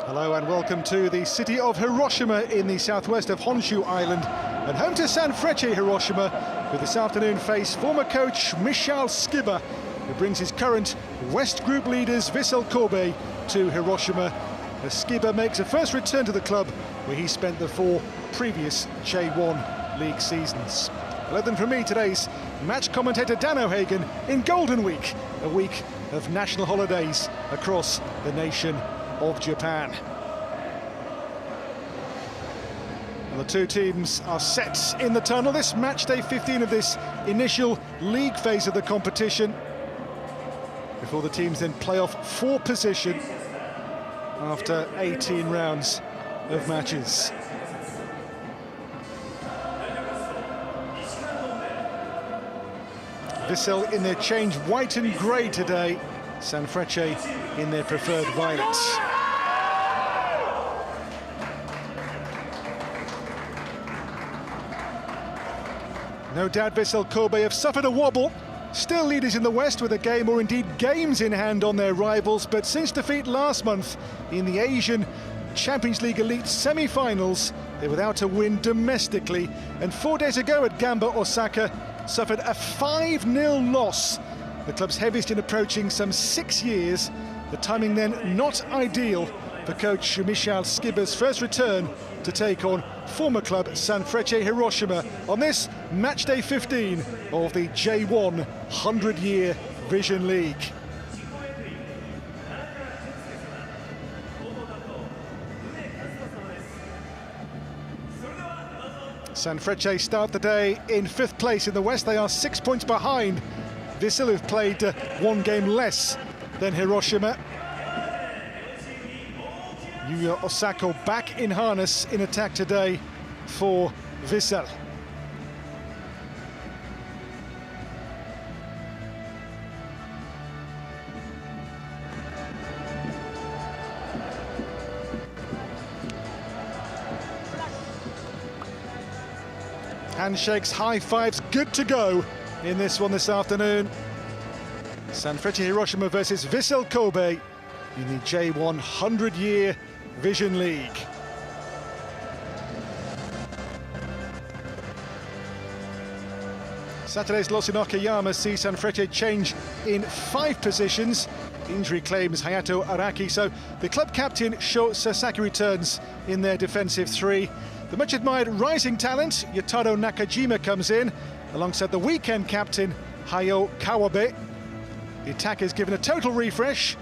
Hello and welcome to the city of Hiroshima in the southwest of Honshu Island and home to Sanfrecce Hiroshima, who this afternoon face former coach Michal Skiba, who brings his current West Group leaders Vissel Kobe to Hiroshima as Skiba makes a first return to the club where he spent the 4 previous J1 league seasons. Well, then from me, today's match commentator Dan O'Hagan in Golden Week, a week of national holidays across the nation of Japan. And the two teams are set in the tunnel. This match day 15 of this initial league phase of the competition, before the teams then play off for position after 18 rounds of matches. Vissel in their change white and grey today, Sanfrecce in their preferred violet. No doubt Vissel Kobe have suffered a wobble, still leaders in the West with a game or indeed games in hand on their rivals, but since defeat last month in the Asian Champions League Elite semi-finals, they're without a win domestically, and 4 days ago at Gamba, Osaka, suffered a 5-0 loss, the club's heaviest in approaching some 6 years. The timing then not ideal for coach Michal Skiba's first return to take on former club Sanfrecce Hiroshima on this match day 15 of the J1 100-year Vision League. Sanfrecce start the day in 5th place in the West. They are 6 points behind Vissel, who've played 1 game less than Hiroshima. Yuya Osako back in harness in attack today for Vissel. Handshakes, high fives, good to go in this one this afternoon. Sanfrecce Hiroshima versus Vissel Kobe in the J1 100-year Vision League. Saturday's loss in Okayama sees Sanfrecce change in 5 positions. Injury claims Hayato Araki, so the club captain Sho Sasaki returns in their defensive 3. The much-admired rising talent, Yotaro Nakajima, comes in, alongside the weekend captain, Hayo Kawabe. The attack is given a total refresh.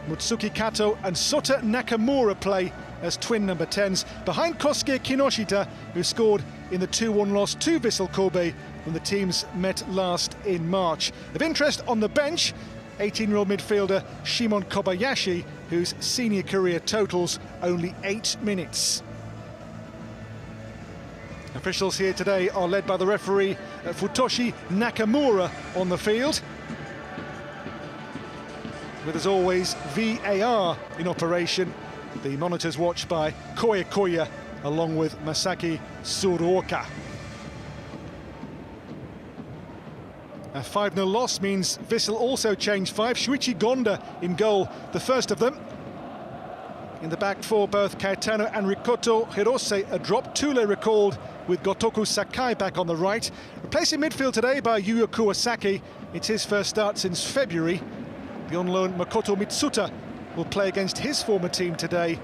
Mutsuki Kato and Sota Nakamura play as twin number 10s, behind Kosuke Kinoshita, who scored in the 2-1 loss to Vissel Kobe when the teams met last in March. Of interest on the bench, 18-year-old midfielder Shimon Kobayashi, whose senior career totals only 8 minutes. Officials here today are led by the referee Futoshi Nakamura on the field, with, as always, VAR in operation. The monitors watched by Koe Koya along with Masaki Tsuruoka. A 5-0 loss means Vissel also changed 5. Shuichi Gonda in goal, the first of them. In the back 4, both Kaetano and Rikoto Hirose a drop. Tule recalled with Gotoku Sakai back on the right. Replacing midfield today by Yuya Kuwasaki. It's his first start since February. The on-loan Makoto Mitsuta will play against his former team today,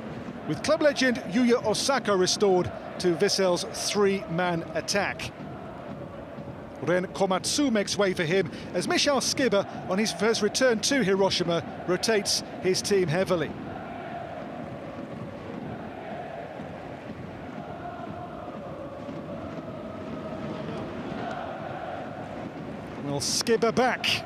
with club legend Yuya Osako restored to Vissel's 3-man attack. Ren Komatsu makes way for him as Michal Skiba, on his first return to Hiroshima, rotates his team heavily. Well, Skiba back.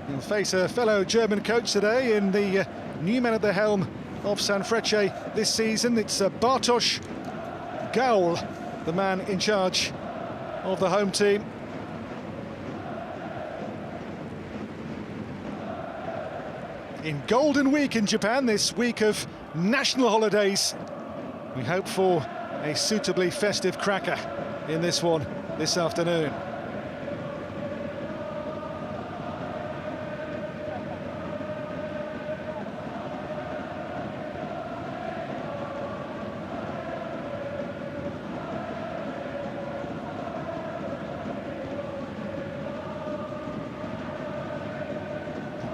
He'll face a fellow German coach today in the new man at the helm of Sanfrecce this season. It's Bartosz Gaul, the man in charge of the home team. In Golden Week in Japan, this week of national holidays, we hope for a suitably festive cracker in this one this afternoon.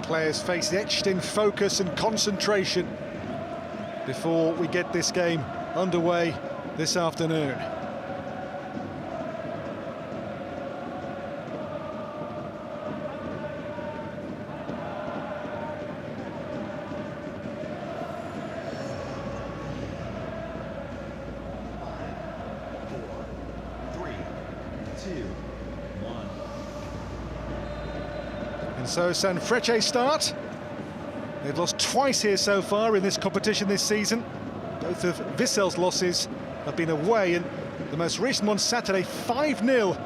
players' faces etched in focus and concentration before we get this game underway this afternoon. And so Sanfrecce start. They've lost twice here so far in this competition this season. Both of Vissel's losses have been away, and the most recent one Saturday, 5-0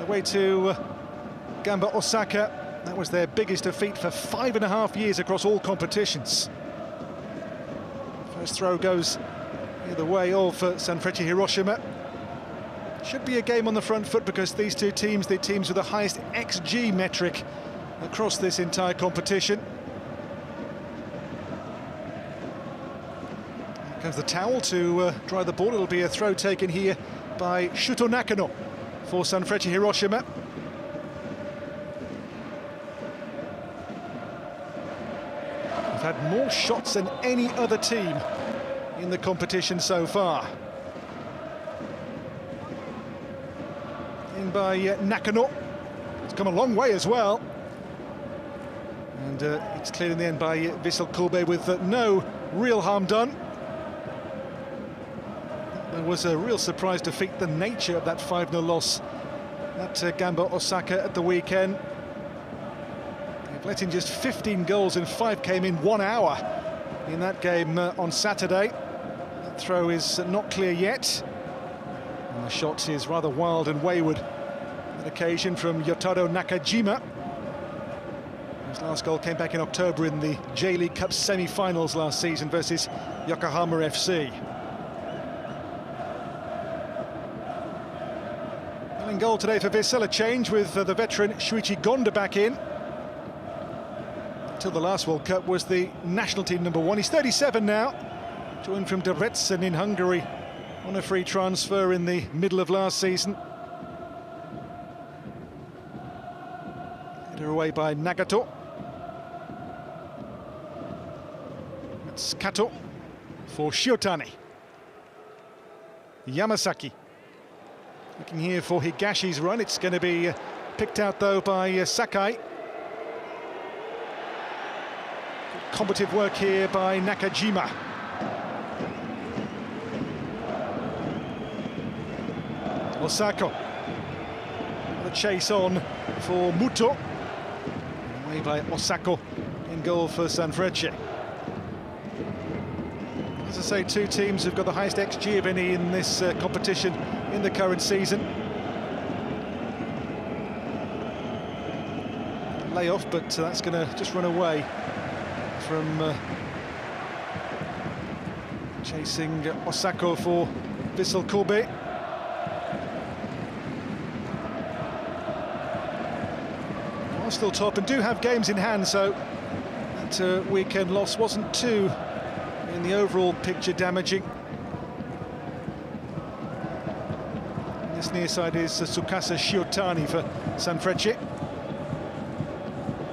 away to Gamba Osaka. That was their biggest defeat for 5.5 years across all competitions. First throw goes the way of Sanfrecce Hiroshima. Should be a game on the front foot because these two teams, the teams with the highest XG metric across this entire competition. Here comes the towel to dry the ball. It'll be a throw taken here by Shuto Nakano for Sanfrecce Hiroshima. We've had more shots than any other team in the competition so far. In by Nakano. It's come a long way as well. And it's cleared in the end by Vissel Kobe with no real harm done. It was a real surprise defeat, the nature of that 5-0 loss at Gamba Osaka at the weekend. They've let in just 15 goals and 5 came in 1 hour in that game on Saturday. That throw is not clear yet. And the shot is rather wild and wayward. An occasion from Yotaro Nakajima. His last goal came back in October in the J.League Cup semi-finals last season versus Yokohama FC. In goal today for Vissel, a change with the veteran Shuichi Gonda back in. Until the last World Cup was the national team #1. He's 37 now, joined from Debrecen in Hungary on a free transfer in the middle of last season. Header away by Nagato. That's Kato for Shiotani. Yamasaki. Looking here for Higashi's run. It's going to be picked out though by Sakai. Good combative work here by Nakajima. Osako. The chase on for Muto. Away by Osako in goal for Sanfrecce. As I say, two teams have got the highest XG of any in this competition in the current season. Layoff, but that's going to just run away from chasing Osako for Vissel Kobe. Well, still top and do have games in hand, so that weekend loss wasn't too in the overall picture damaging. This near side is Tsukasa Shiotani for Sanfrecce.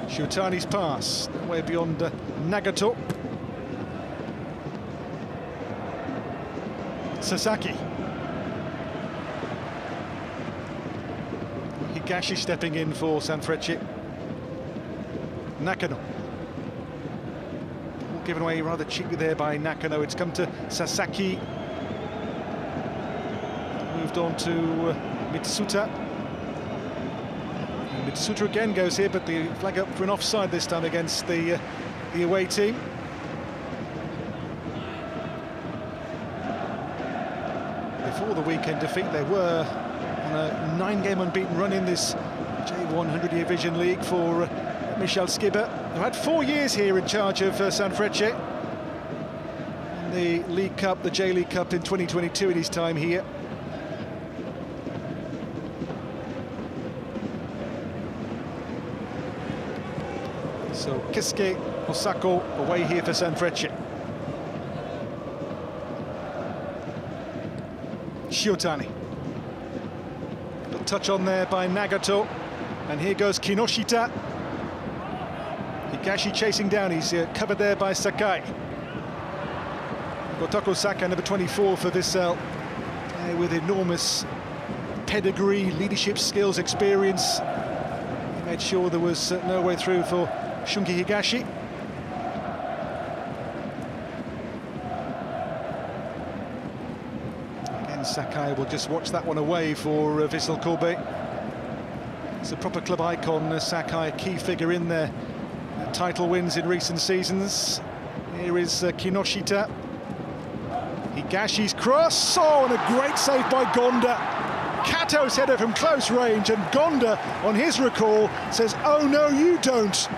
Shiotani's pass, way beyond Nagato. Sasaki. Higashi stepping in for Sanfrecce. Nakano. Given away rather cheaply there by Nakano. It's come to Sasaki. Moved on to Mitsuta. And Mitsuta again goes here, but the flag up for an offside this time against the away team. Before the weekend defeat, they were on a 9-game unbeaten run in this J1 100-year Vision League for Michel Skibber, who had 4 years here in charge of Sanfrecce. In the League Cup, the J-League Cup in 2022 in his time here. So Kisuke Osako away here for Sanfrecce. Shiotani. A touch on there by Nagato. And here goes Kinoshita. Higashi chasing down, he's covered there by Sakai. Gotoko Saka, number 24 for Vissel, with enormous pedigree, leadership skills, experience. He made sure there was no way through for Shunki Higashi. Again, Sakai will just watch that one away for Vissel Kobe. It's a proper club icon, Sakai, a key figure in their title wins in recent seasons. Here is Kinoshita. Higashi's cross, oh, and a great save by Gonda. Kato's header from close range, and Gonda, on his recall, says, oh no, you don't.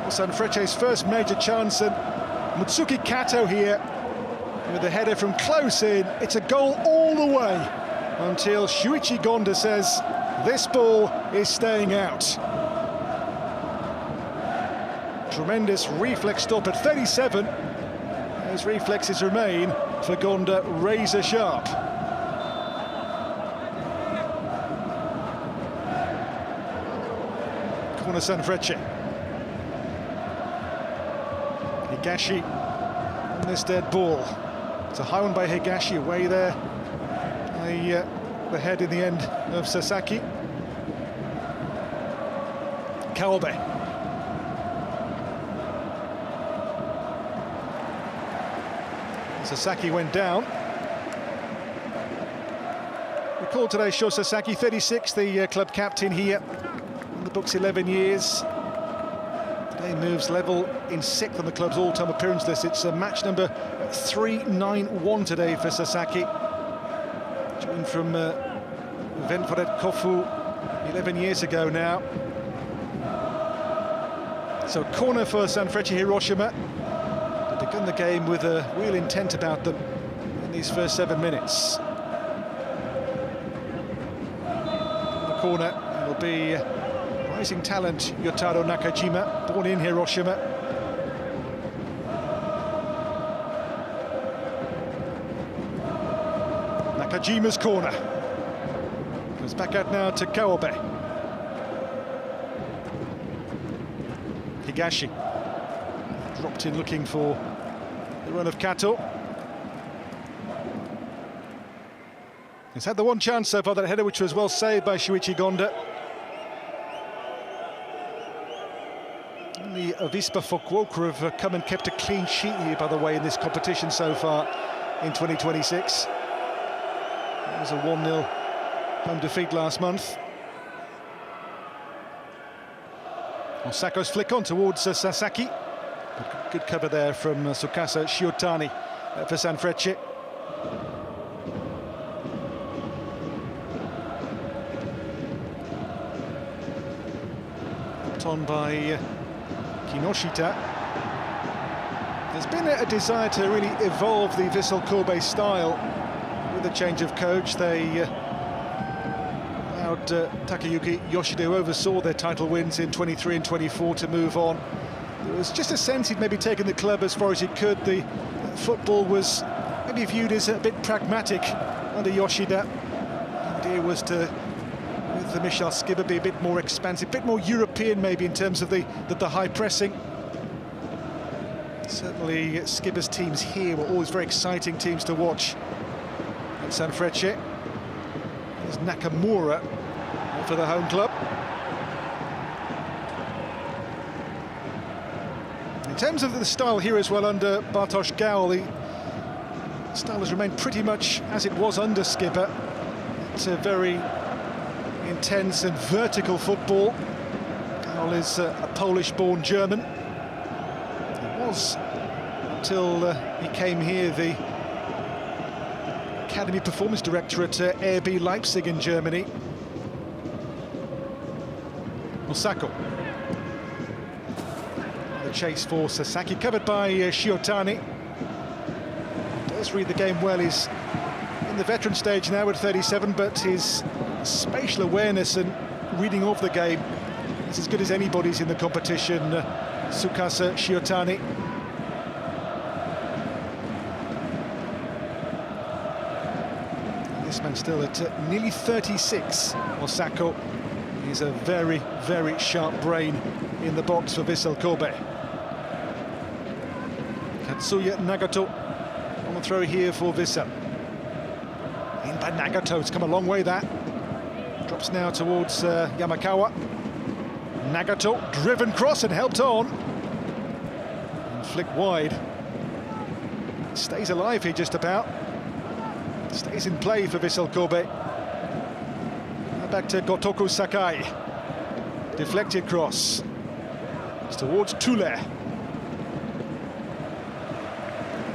Sanfrecce's first major chance, and Mutsuki Kato here with a header from close in. It's a goal all the way until Shuichi Gonda says, this ball is staying out. Tremendous reflex stop at 37. Those reflexes remain for Gonda razor sharp. Corner Sanfrecce. Higashi on this dead ball. It's a high one by Higashi, away there. The head in the end of Sasaki. Kawabe. Sasaki went down. Recall today, Sho Sasaki, 36, the club captain here. In the books, 11 years. Today moves level in 6th on the club's all-time appearance list. It's match number 391 today for Sasaki. Joined from Ventforet Kofu 11 years ago now. So corner for Sanfrecce Hiroshima. They've begun the game with a real intent about them in these first 7 minutes. In the corner will be rising talent Yotaro Nakajima, born in Hiroshima. Nakajima's corner. Goes back out now to Kawabe. Higashi. Dropped in looking for the run of Kato. He's had the one chance so far, that header, which was well saved by Shuichi Gonda. The Avispa Fukuoka have come and kept a clean sheet here, by the way, in this competition so far in 2026. It was a 1-0 home defeat last month. Osako's flick on towards Sasaki. Good cover there from Tsukasa Shiotani for Sanfrecce. Put on by Kinoshita. There's been a desire to really evolve the Vissel Kobe style with a change of coach. They allowed Takayuki Yoshida, who oversaw their title wins in 23 and 24, to move on. There was just a sense he'd maybe taken the club as far as he could. The football was maybe viewed as a bit pragmatic under Yoshida. The idea was to, with the Michel Skibber, be a bit more expansive, a bit more European maybe in terms of the high pressing. Certainly Skibber's teams here were always very exciting teams to watch at Sanfrecce. There's Nakamura for the home club. In terms of the style here as well, under Bartosz Gał, the style has remained pretty much as it was under Skibber. It's a very intense and vertical football. Gał is a Polish-born German. He was, until he came here, the Academy Performance Director at RB Leipzig in Germany. Osako. The chase for Sasaki, covered by Shiotani. Does read the game well. He's in the veteran stage now at 37, but his spatial awareness and reading of the game is as good as anybody's in the competition. Tsukasa Shiotani. This man still at nearly 36. Osako He's a very, very sharp brain in the box for Vissel Kobe. Katsuya Nagato on the throw here for Vissel. In by Nagato, it's come a long way, that. Drops now towards Yamakawa. Nagato, driven cross and helped on. And flicked wide. Stays alive here just about. Stays in play for Vissel Kobe. Now back to Gotoku Sakai. Deflected cross. It's towards Tule. It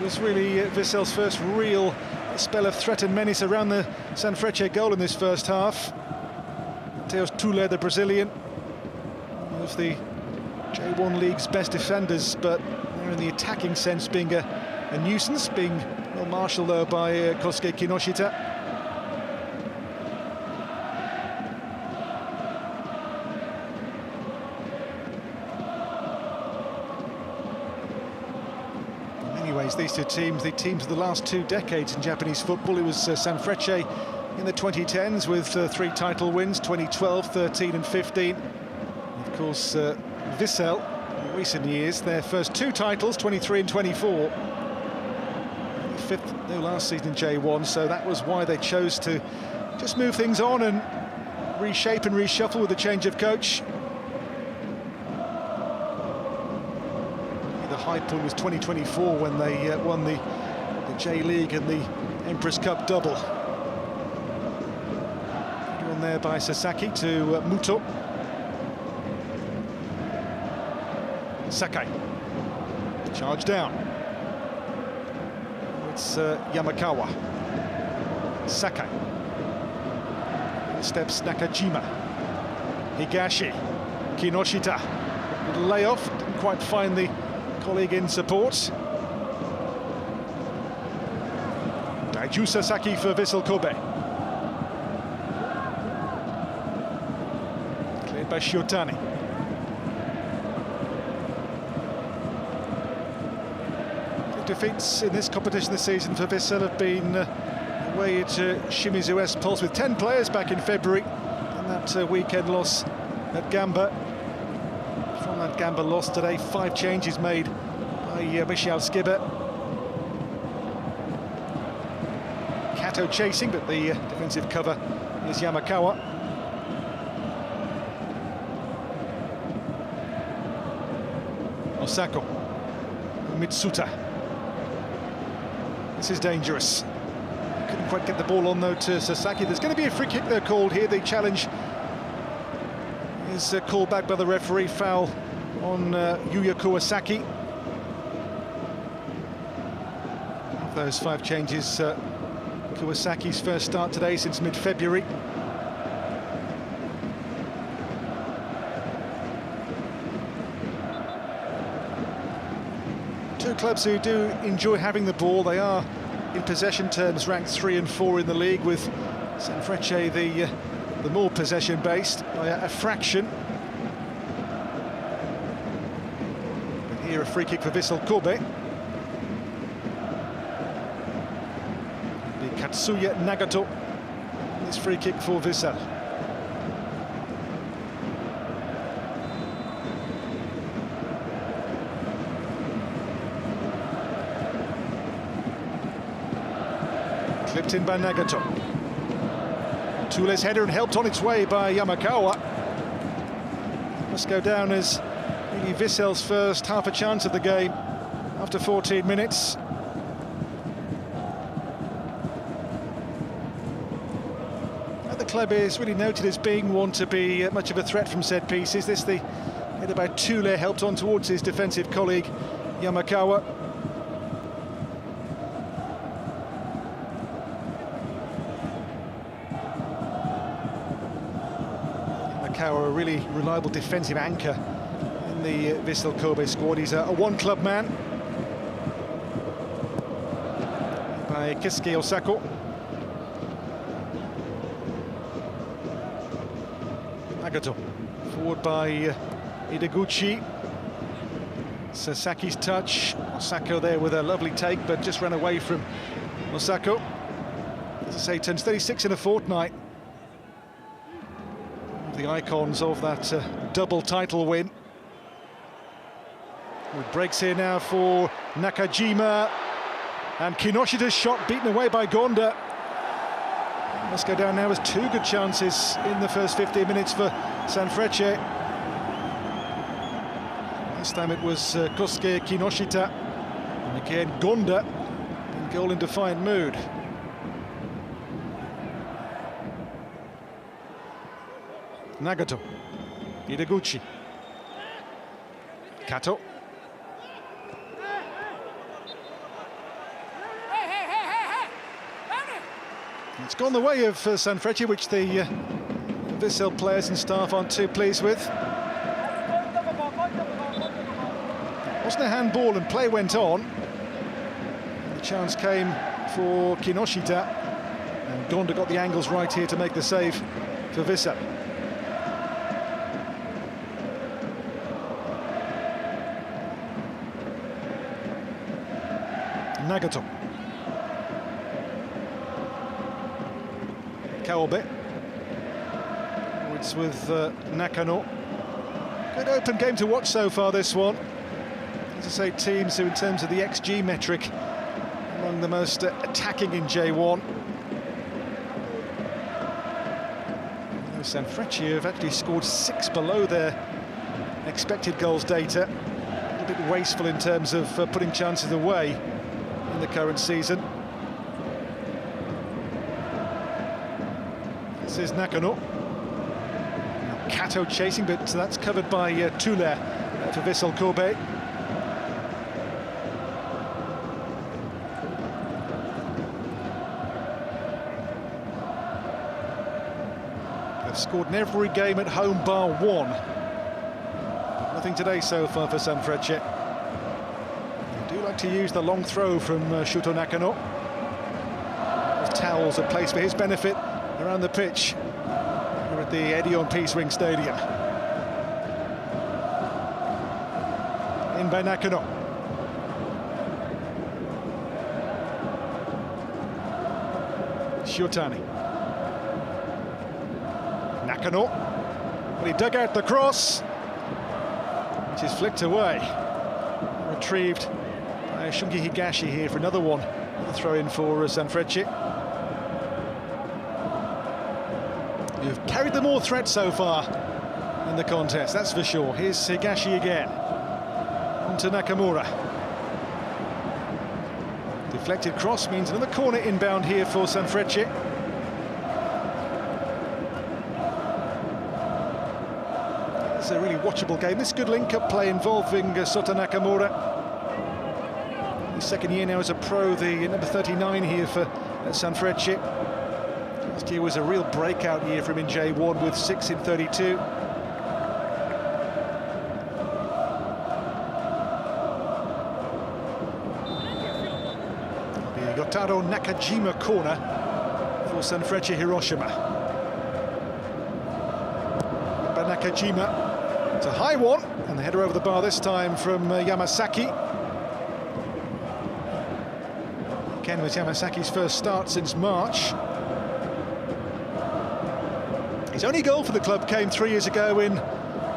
was really Vissel's first real spell of threat and menace around the Sanfrecce goal in this first half. Mateus Tule, the Brazilian, one of the J1 League's best defenders, but in the attacking sense being a nuisance, being well marshalled though by Kosuke Kinoshita. In many ways, these two teams, the teams of the last 2 decades in Japanese football. It was Sanfrecce in the 2010s with 3 title wins, 2012, 13 and 15. Of course, Vissel, in recent years, their first 2 titles, 23 and 24. 5th, no, last season in J1, so that was why they chose to just move things on and reshape and reshuffle with a change of coach. The high point was 2024 when they won the J.League and the Empress Cup double. One there by Sasaki to Muto. Sakai, charge down. It's Yamakawa. Sakai. Steps Nakajima. Higashi. Kinoshita. Little layoff, didn't quite find the colleague in support. Daiju Sasaki for Vissel Kobe. Cleared by Shiotani. Defeats in this competition this season for Vissel have been away at Shimizu S-Pulse with 10 players back in February, and that weekend loss at Gamba. From that Gamba loss today, 5 changes made by Michel Skibber. Kato chasing, but the defensive cover is Yamakawa. Osako. Mitsuta. This is dangerous. Couldn't quite get the ball on though to Sasaki. There's going to be a free kick there called here. The challenge is called back by the referee. Foul on Yuya Kawasaki. Of those 5 changes, Kawasaki's first start today since mid-February. Two clubs who do enjoy having the ball. They are, in possession terms, ranked 3 and 4 in the league, with Sanfrecce the more possession-based by a fraction. But here a free kick for Vissel Kobe. The Katsuya Nagato. This free kick for Vissel. Clipped in by Nagato. Tule's header and helped on its way by Yamakawa. Must go down as really Vissel's first half a chance of the game after 14 minutes. And the club is really noted as being one to be much of a threat from set pieces. This the header by Tule helped on towards his defensive colleague Yamakawa. A really reliable defensive anchor in the Vissel Kobe squad. He's a one-club man. By Keisuke Osako. Nagato. Forward by Ideguchi. Sasaki's touch. Osako there with a lovely take, but just ran away from Osako. As I say, turns 36 in a fortnight. the icons of that double title win. It breaks here now for Nakajima, and Kinoshita's shot beaten away by Gonda. Must go down now as two good chances in the first 15 minutes for Sanfrecce. This time it was Kosuke Kinoshita, and again Gonda in goal in defiant mood. Nagato, Ideguchi, Kato. It's gone the way of Sanfrecce, which the Vissel players and staff aren't too pleased with. It wasn't a handball and play went on. The chance came for Kinoshita, and Gonda got the angles right here to make the save for Vissel. Nagato. Kobe. It's with Nakano. Good open game to watch so far, this one. As I say, teams who, in terms of the XG metric, among the most attacking in J1. Sanfrecce have actually scored 6 below their expected goals data. A bit wasteful in terms of putting chances away in the current season. This is Nakano. Kato chasing, but that's covered by Tule for Vissel Kobe. They've scored in every game at home bar one. Nothing today so far for Sanfrecce. They do like to use the long throw from Shuto Nakano. Those towels are placed for his benefit around the pitch here at the EDION Peace Wing Stadium. In by Nakano. Shiotani. Nakano. Well, he dug out the cross, which is flicked away. Retrieved by Shungi Higashi here for another one. Another throw in for Sanfrecce. You've carried the more threat so far in the contest, that's for sure. Here's Higashi again. On to Nakamura. Deflected cross means another corner inbound here for Sanfrecce. It's a really watchable game. This good link-up play involving Sota Nakamura. His second year now as a pro, the number 39 here for Sanfrecce. Last year was a real breakout year for him in J1 with 6 in 32. The Yotaro Nakajima corner for Sanfrecce Hiroshima. But Nakajima, it's a high one, and the header over the bar this time from Yamasaki. Again, with Yamasaki's first start since March. His only goal for the club came 3 years ago in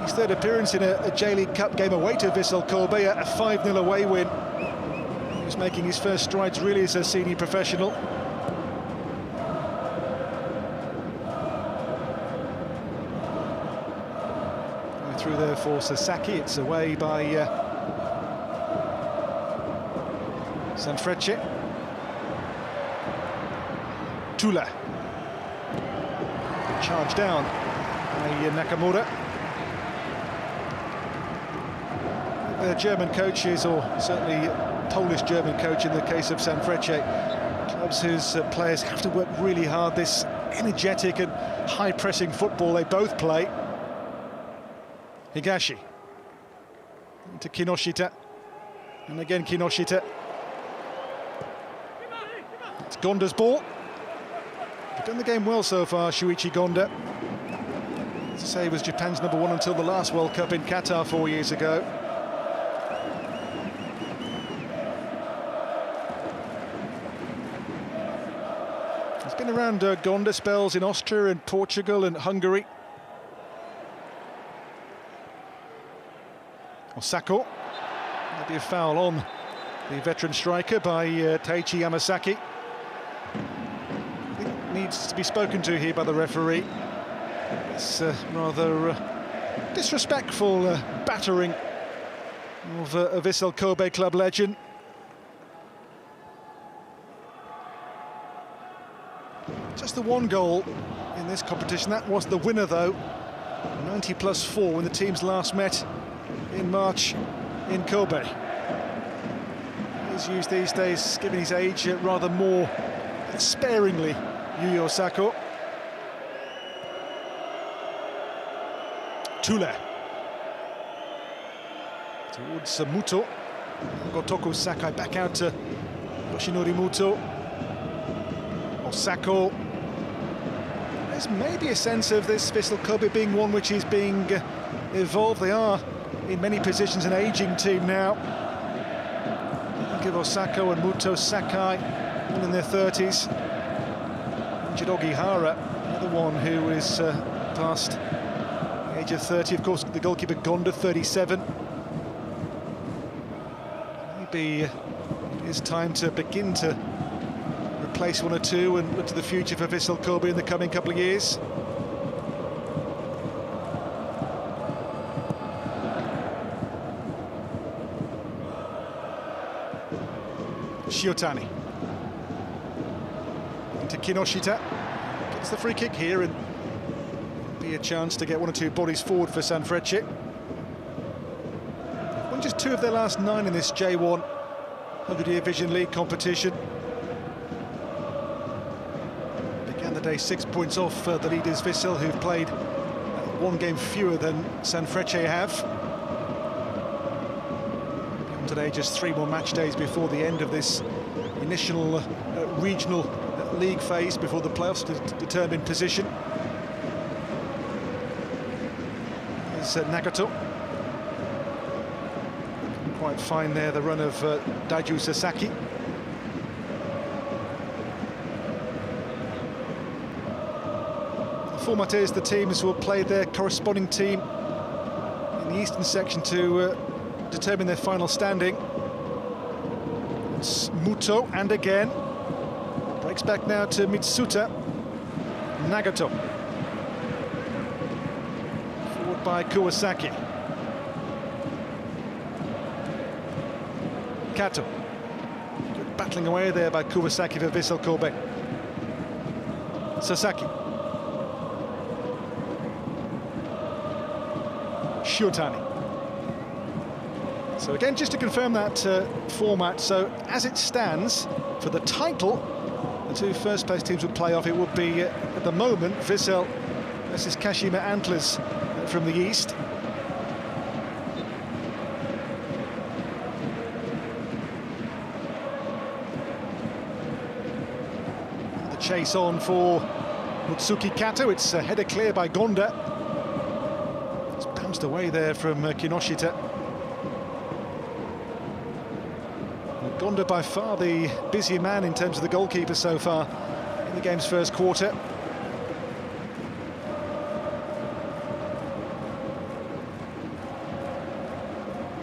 his third appearance in a J-League Cup game away to Vissel Kobe, a 5-0 away win. He was making his first strides really as a senior professional. Through there for Sasaki, it's away by Sanfrecce. Tula. Charged down by Nakamura. The German coaches, or certainly Polish-German coach in the case of Sanfrecce, clubs whose players have to work really hard, this energetic and high-pressing football they both play. Higashi to Kinoshita, and again Kinoshita. It's Gonda's ball. They've done the game well so far, Shuichi Gonda. As I say, he was Japan's number 1 until the last World Cup in Qatar 4 years ago. He's been around Gonda, spells in Austria and Portugal and Hungary. Osako. There'll be a foul on the veteran striker by Taichi Yamasaki. It needs to be spoken to here by the referee. It's rather disrespectful battering of a Vissel Kobe club legend. Just the one goal in this competition. That was the winner, though. 90+4 when the teams last met in March in Kobe. He's used these days, given his age, rather more sparingly, Yuya Osako. Tule. Towards Muto. Gotoku Sakai back out to Yoshinori Muto. Osako. There's maybe a sense of this Vissel Kobe being one which is being evolved. They are, in many positions, an ageing team now. Think of Osako and Muto Sakai, all in their 30s. Injured Ogihara, the one who is past the age of 30. Of course, the goalkeeper Gonda, 37. Maybe it is time to begin to replace one or two and look to the future for Vissel Kobe in the coming couple of years. Shiotani into Kinoshita, gets the free kick here and be a chance to get one or two bodies forward for Sanfrecce. Won just 2 of their last 9 in this J1 100-year Vision League competition. Began the day 6 points off the leaders Vissel, who've played 1 game fewer than Sanfrecce have. Today, just 3 more match days before the end of this initial regional league phase before the playoffs to determine position. There's Nagato. Quite fine there, the run of Daiju Sasaki. The format is the teams will play their corresponding team in the eastern section to determine their final standing. It's Muto, and again breaks back now to Mitsuta. Nagato forward by Kuwasaki. Kato, good battling away there by Kuwasaki for Vissel Kobe. Sasaki. Shiotani. So again, just to confirm that format, so as it stands, for the title, the 2 first-place teams would play off. It would be, at the moment, Vissel versus Kashima Antlers from the east. The chase on for Mutsuki Kato. It's headed clear by Gonda. It's bounced away there from Kinoshita. Gonda by far the busier man in terms of the goalkeeper so far in the game's first quarter.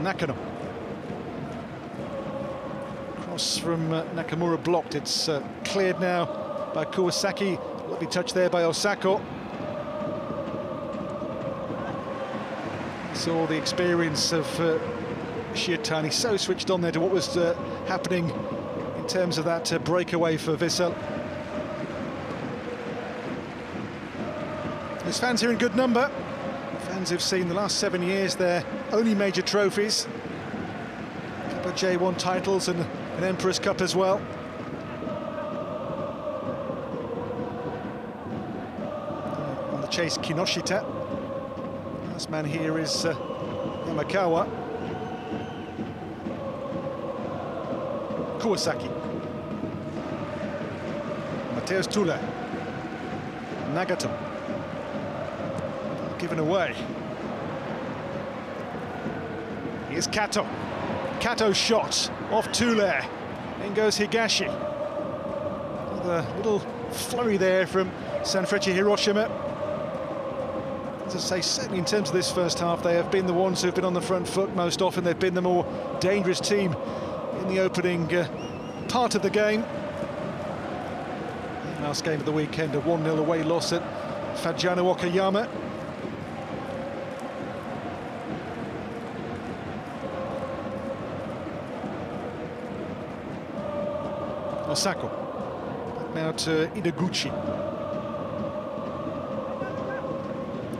Nakano. Cross from Nakamura blocked. It's cleared now by Kuwasaki. Lovely touch there by Osako. Saw the experience of Shiotani, so switched on there to what was happening in terms of that breakaway for Vissel. There's fans here in good number. Fans who've seen the last 7 years their only major trophies. A couple of J1 titles and an Emperor's Cup as well. On the chase, Kinoshita. Last man here is Yamakawa. Kuwasaki. Mateus Tule. Nagato. Given away. Here's Kato. Kato's shot off Tule. In goes Higashi. A little flurry there from Sanfrecce Hiroshima. as I say, certainly in terms of this first half, they have been the ones who've been on the front foot most often. They've been the more dangerous team in the opening part of the game. Last game of the weekend, a 1-0 away loss at Fujano Okayama. Osako. Now to Ideguchi.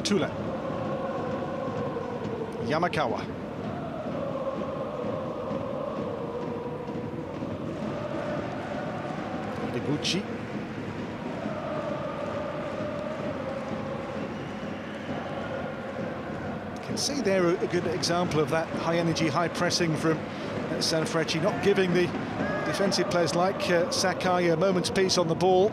Tula. Yamakawa. Ideguchi. You can see there a good example of that high energy, high pressing from Sanfrecce, not giving the defensive players like Sakai a moment's peace on the ball.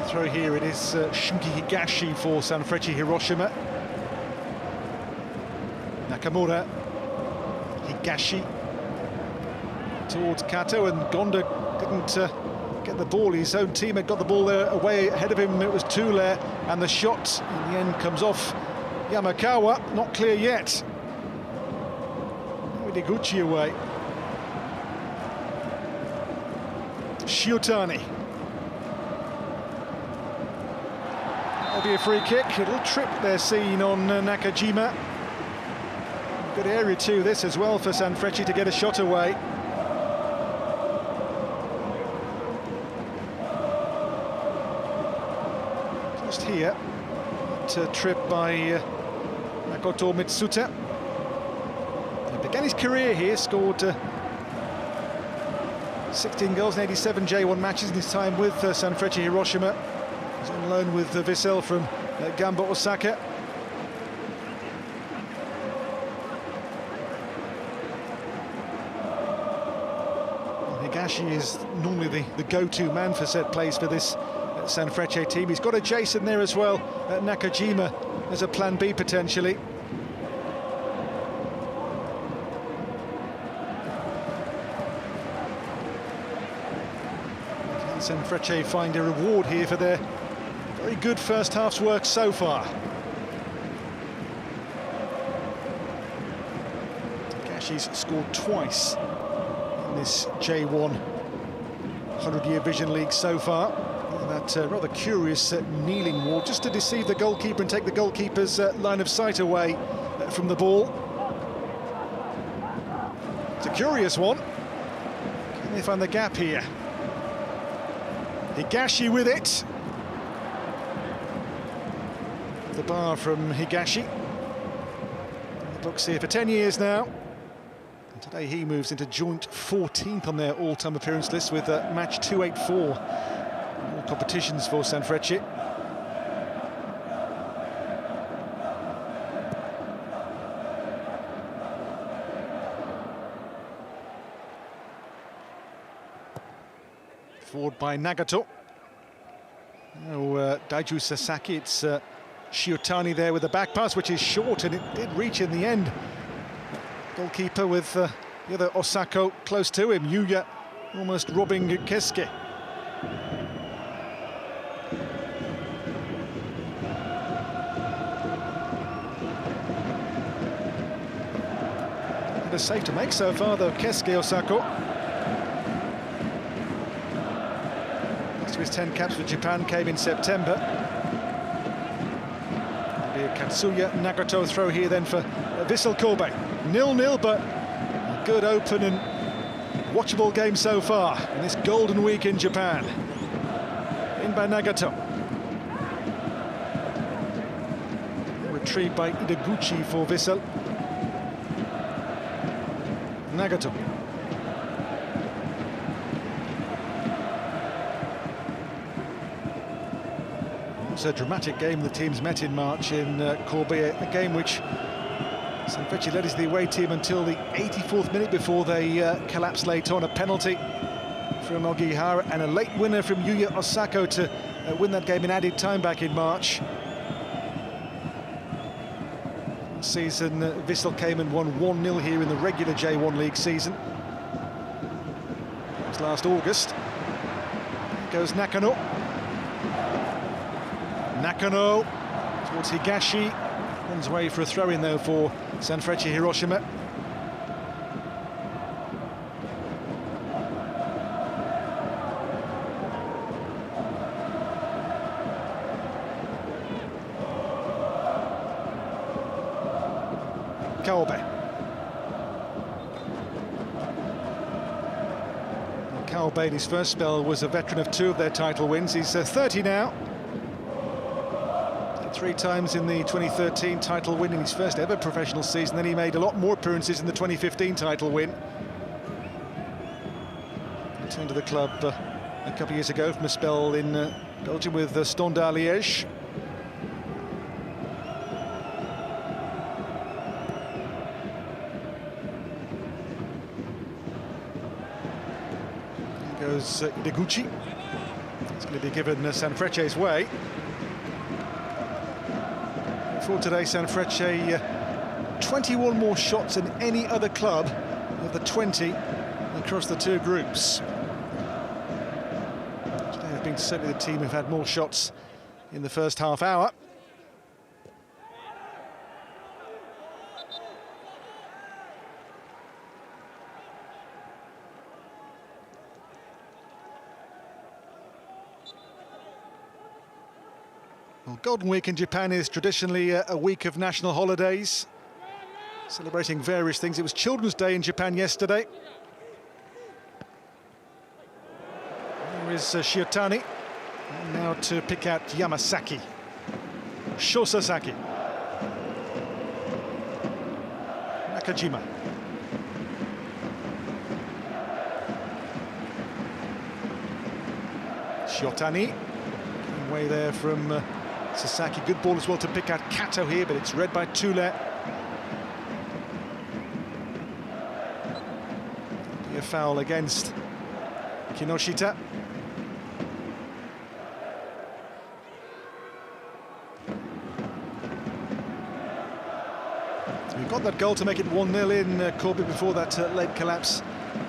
Throw here, it is Shuki Higashi for Sanfrecce Hiroshima. Nakamura, Higashi towards Kato, and Gonda didn't get the ball. His own team had got the ball there away ahead of him. It was Tule, and the shot in the end comes off Yamakawa. Not clear yet. Ideguchi away. Shiotani. That'll be a free kick. A little trip there seen on Nakajima. Good area too, this as well for Sanfrecce to get a shot away. Just here, to trip by Makoto Mitsuta. He began his career here, scored 16 goals in 87 J1 matches in his time with Sanfrecce Hiroshima. He's on loan with Vissel from Gamba Osaka. Higashi is normally the go-to man for set plays for this Sanfrecce team. He's got a Jason there as well at Nakajima as a plan B potentially. Can Sanfrecce find a reward here for their very good first half's work so far? Higashi's scored twice in this J1 100-year Vision League so far. That rather curious kneeling wall, just to deceive the goalkeeper and take the goalkeeper's line of sight away from the ball. It's a curious one. Can they find the gap here? Higashi with it. The bar from Higashi. The books here for 10 years now. And today he moves into joint 14th on their all-time appearance list with match 284. All competitions for Sanfrecce. Forward by Nagato. Now Daiju Sasaki, it's Shiotani there with the back pass, which is short, and it did reach in the end. Goalkeeper with the other Osako close to him, Yuya almost robbing Kesuke. It's safe to make so far, though, Kesuke Osako. Last of his 10 caps for Japan came in September. Be a Katsuya Nagato throw here then for Vissel Kobe. 0-0, but a good open and watchable game so far in this golden week in Japan. In by Nagato. Retrieved by Ideguchi for Vissel. Nagato. It was a dramatic game the teams met in March in Kobe, a game which Sanfrecce led as the away team until the 84th minute before they collapsed late on. A penalty from Ogihara and a late winner from Yuya Osako to win that game in added time back in March. Last season, Vissel came and won 1-0 here in the regular J1 League season. It was last August. Here goes Nakano. Nakano towards Higashi. Runs away for a throw-in, though, for Sanfrecce Hiroshima. Kobe. Kobe in his first spell was a veteran of 2 of their title wins. He's 30 now. 3 times in the 2013 title win in his first ever professional season. Then he made a lot more appearances in the 2015 title win. Returned to the club a couple of years ago from a spell in Belgium with Standard Liège. Here goes Ideguchi. It's going to be given Sanfrecce's way. For today, Sanfrecce 21 more shots than any other club of the 20 across the 2 groups. Today have been certainly the team who've had more shots in the first half hour. Well, Golden Week in Japan is traditionally a week of national holidays, celebrating various things. It was Children's Day in Japan yesterday. There is Shiotani, and now to pick out Yamasaki. Shosasaki. Nakajima. Shiotani, getting away there from Sasaki. Good ball as well to pick out Kato here, but it's read by Tule. Be a foul against Kinoshita. We got that goal to make it 1-0 in Kobe before that late collapse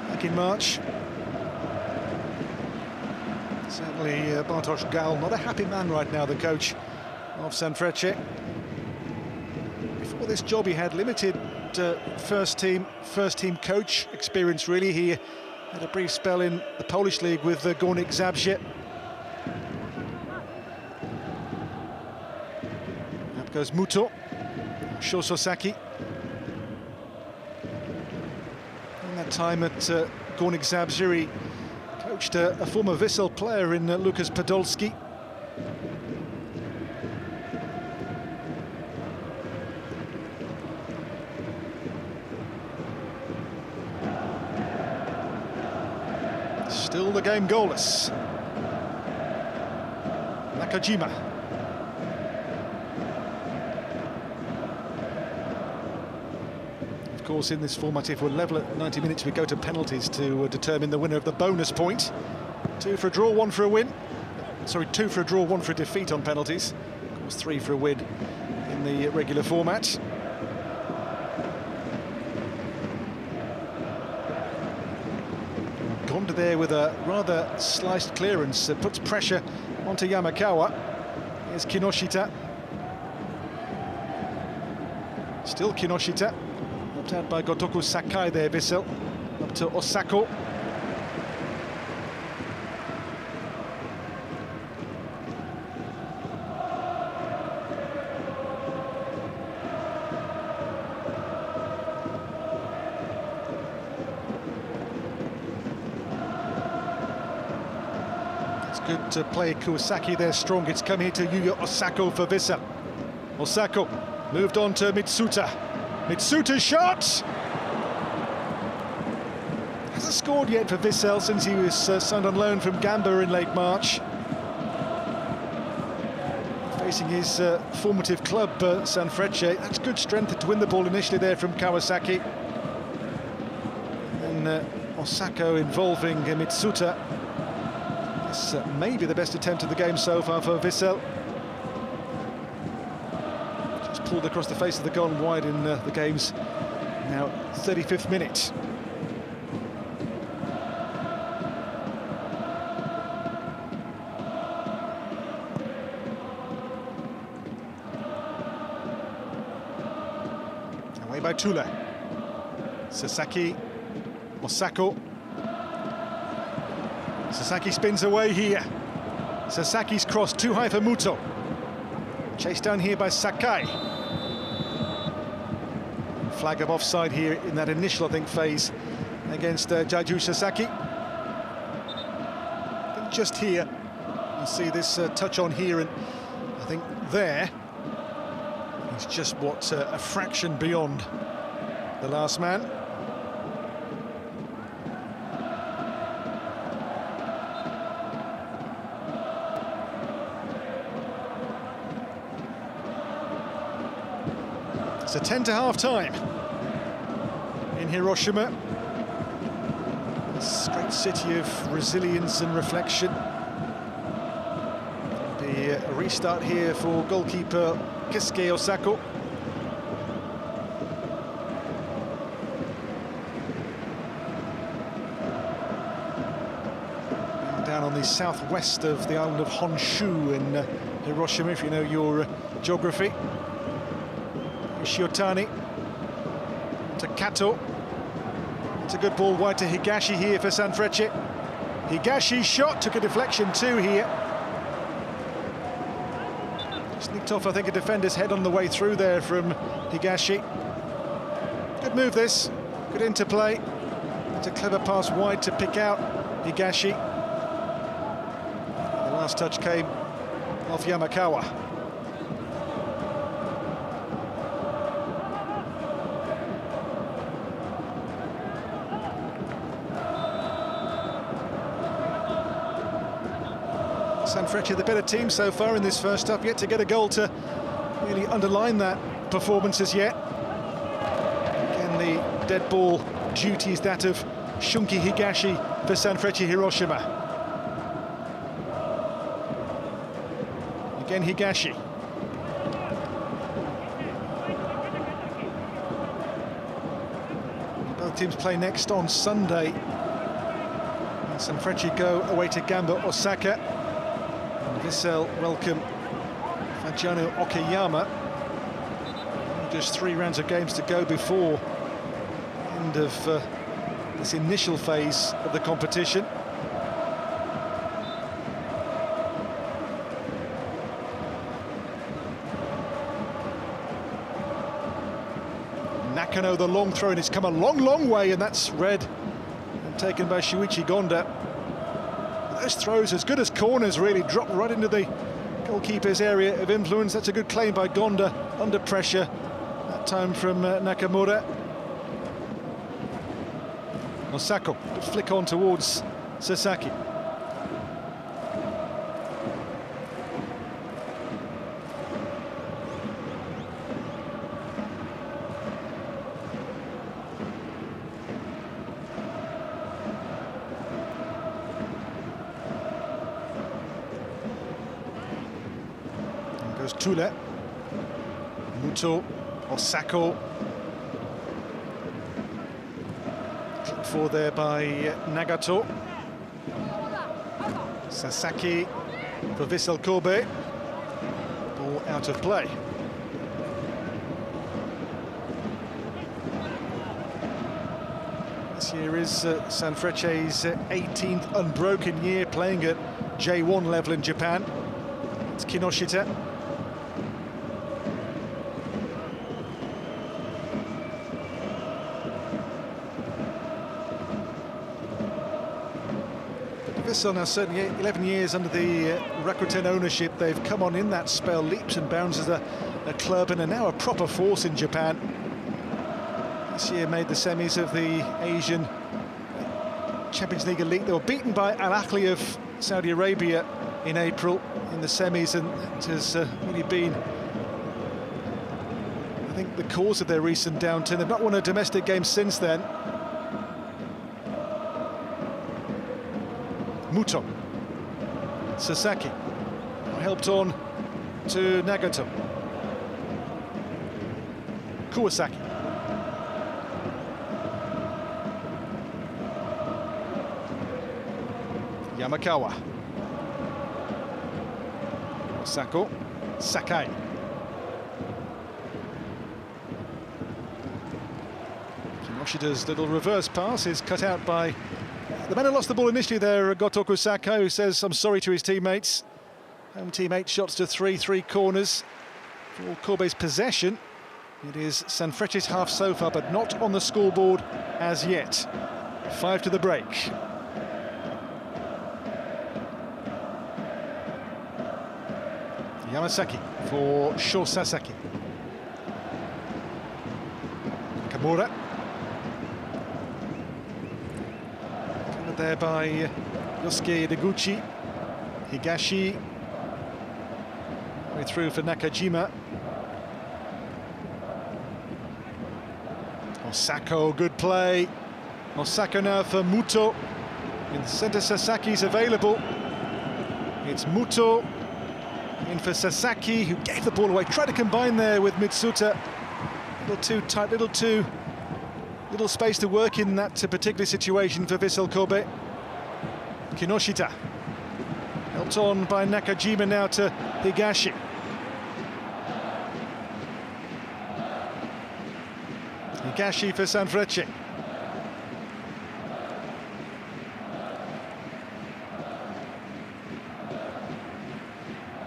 back in March. Certainly Bartosz Gal, not a happy man right now, the coach of Sanfrecce. Before this job he had limited first team coach experience, really. He had a brief spell in the Polish league with Górnik Zabrze. Up goes Muto. Shososaki. In that time at Górnik Zabrze, he coached a former Vissel player in Lukas Podolski. Still the game goalless. Nakajima. Of course, in this format, if we're level at 90 minutes, we go to penalties to determine the winner of the bonus point. 2 for a draw, 1 for a win. Sorry, 2 for a draw, 1 for a defeat on penalties. Of course, 3 for a win in the regular format. Gonda there with a rather sliced clearance, puts pressure onto Yamakawa. Here's Kinoshita. Still Kinoshita. Knocked out by Gotoku Sakai there, Vissel. Up to Osako. Good to play Kuwasaki there, strong. It's come here to Yuya Osako for Vissel. Osako moved on to Mitsuta. Mitsuta's shot! Hasn't scored yet for Vissel since he was signed on loan from Gamba in late March. Facing his formative club, Sanfrecce. That's good strength to win the ball initially there from Kawasaki. And Osako involving Mitsuta. Maybe the best attempt of the game so far for Vissel. Just pulled across the face of the goal and wide in the game's now 35th minute. Away by Tule. Sasaki, Osako. Sasaki spins away here. Sasaki's cross too high for Muto. Chased down here by Sakai. Flag of offside here in that initial, I think, phase against Jaiju Sasaki. I think just here, you see this touch on here, and I think there, he's just what, a fraction beyond the last man. It's a 10 to half-time in Hiroshima. This great city of resilience and reflection. Be a restart here for goalkeeper Keisuke Osako. Down on the southwest of the island of Honshu in Hiroshima, if you know your geography. Shiotani to Kato. It's a good ball wide to Higashi here for Sanfrecce. Higashi's shot took a deflection too here. Sneaked off, I think, a defender's head on the way through there from Higashi. Good move this, good interplay. It's a clever pass wide to pick out Higashi. The last touch came off Yamakawa. Sanfrecce, the better team so far in this first half, yet to get a goal to really underline that performance as yet. Again, the dead ball duty is that of Shunki Higashi for Sanfrecce Hiroshima. Again, Higashi. Both teams play next on Sunday. And Sanfrecce go away to Gamba Osaka. Vissel welcome Fagiano Okayama. Just 3 rounds of games to go before the end of this initial phase of the competition. Nakano, the long throw, and it's come a long, long way, and that's read and taken by Shuichi Gonda. Those throws, as good as corners, really drop right into the goalkeeper's area of influence. That's a good claim by Gonda, under pressure, that time from Nakamura. Osako, flick on towards Sasaki. Tule, Muto, Osako. Clipped for there by Nagato. Sasaki for Vissel Kobe. Ball out of play. This year is Sanfrecce's 18th unbroken year playing at J1 level in Japan. It's Kinoshita. Vissel now certainly 11 years under the Rakuten ownership. They've come on in that spell, leaps and bounds as a club, and are now a proper force in Japan. This year made the semis of the Asian Champions League Elite. They were beaten by Al Ahly of Saudi Arabia in April in the semis, and it has really been, I think, the cause of their recent downturn. They've not won a domestic game since then. Muto, Sasaki, helped on to Nagato. Kawasaki. Yamakawa. Sako. Sakai. Kinoshida's little reverse pass is cut out by the man who lost the ball initially there, Gotoku Sako, who says I'm sorry to his teammates. Home team 8 shots to 3 corners. For Kobe's possession, it is Sanfrecce's half so far, but not on the scoreboard as yet. 5 to the break. Yamasaki for Sho Sasaki. Nakamura. Covered there by Yosuke Ideguchi. Higashi. Way through for Nakajima. Osako, good play. Osako now for Muto. In the centre, Sasaki's available. It's Muto. In for Sasaki, who gave the ball away. Tried to combine there with Mitsuta. A little too tight, little space to work in that particular situation for Vissel Kobe. Kinoshita. Helped on by Nakajima now to Higashi. Higashi for Sanfrecce.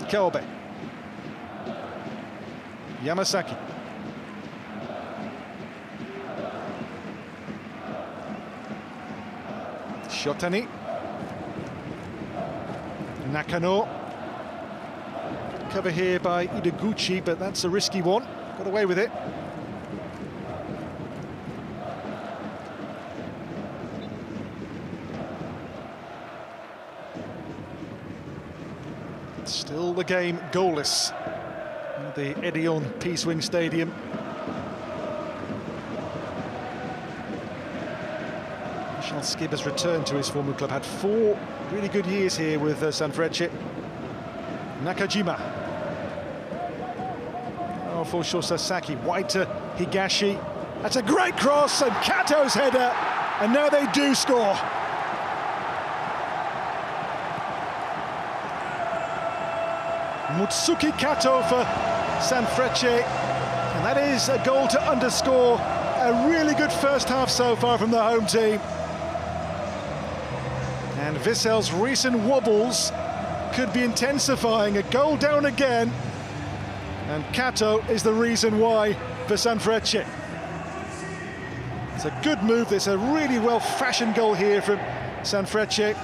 Kobe. Yamasaki. Shotani. Nakano. Cover here by Ideguchi, but that's a risky one. Got away with it. Still the game goalless at the EDION Peace Wing Stadium. Michel Skib has returned to his former club, had 4 really good years here with Sanfrecce. Nakajima. Oh, for Sho Sasaki, wide to Higashi. That's a great cross, and Kato's header, and now they do score. Mutsuki Kato for Sanfrecce, and that is a goal to underscore a really good first half so far from the home team. And Vissel's recent wobbles could be intensifying. A goal down again, and Kato is the reason why for Sanfrecce. It's a good move. There's a really well-fashioned goal here from Sanfrecce.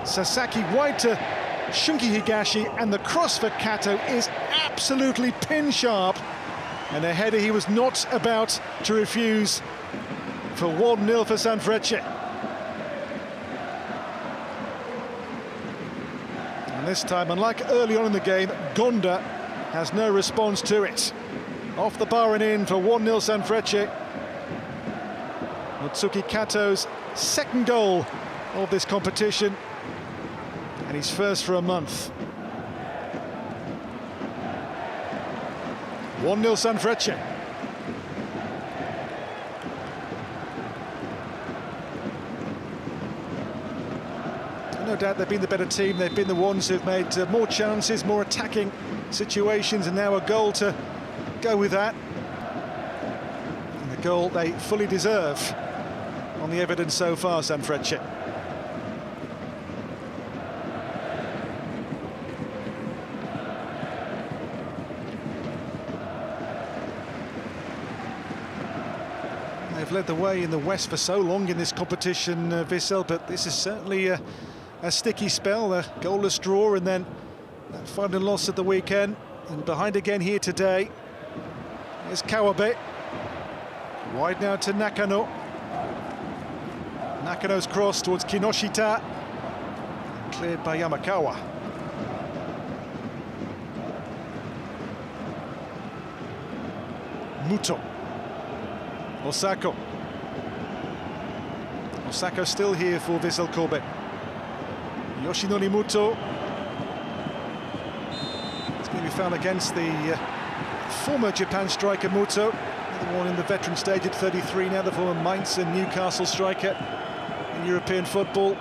Sasaki wide to Shunki Higashi, and the cross for Kato is absolutely pin-sharp, and a header he was not about to refuse for 1-0 for Sanfrecce. And this time, unlike early on in the game, Gonda has no response to it. Off the bar and in for 1-0 Sanfrecce. Mutsuki Kato's second goal of this competition, and he's first for a month. 1-0 Sanfrecce. No doubt they've been the better team. They've been the ones who've made more chances, more attacking situations, and now a goal to go with that. And the goal they fully deserve on the evidence so far, Sanfrecce. They've led the way in the West for so long in this competition, Vissel, but this is certainly a sticky spell, a goalless draw, and then that final loss at the weekend, and behind again here today. Here's Kawabe, wide now to Nakano. Nakano's cross towards Kinoshita, cleared by Yamakawa. Muto. Osako. Osako still here for Vissel Kobe. Yoshinori Muto. It's going to be found against the former Japan striker Muto. The one in the veteran stage at 33 now, the former Mainz and Newcastle striker in European football.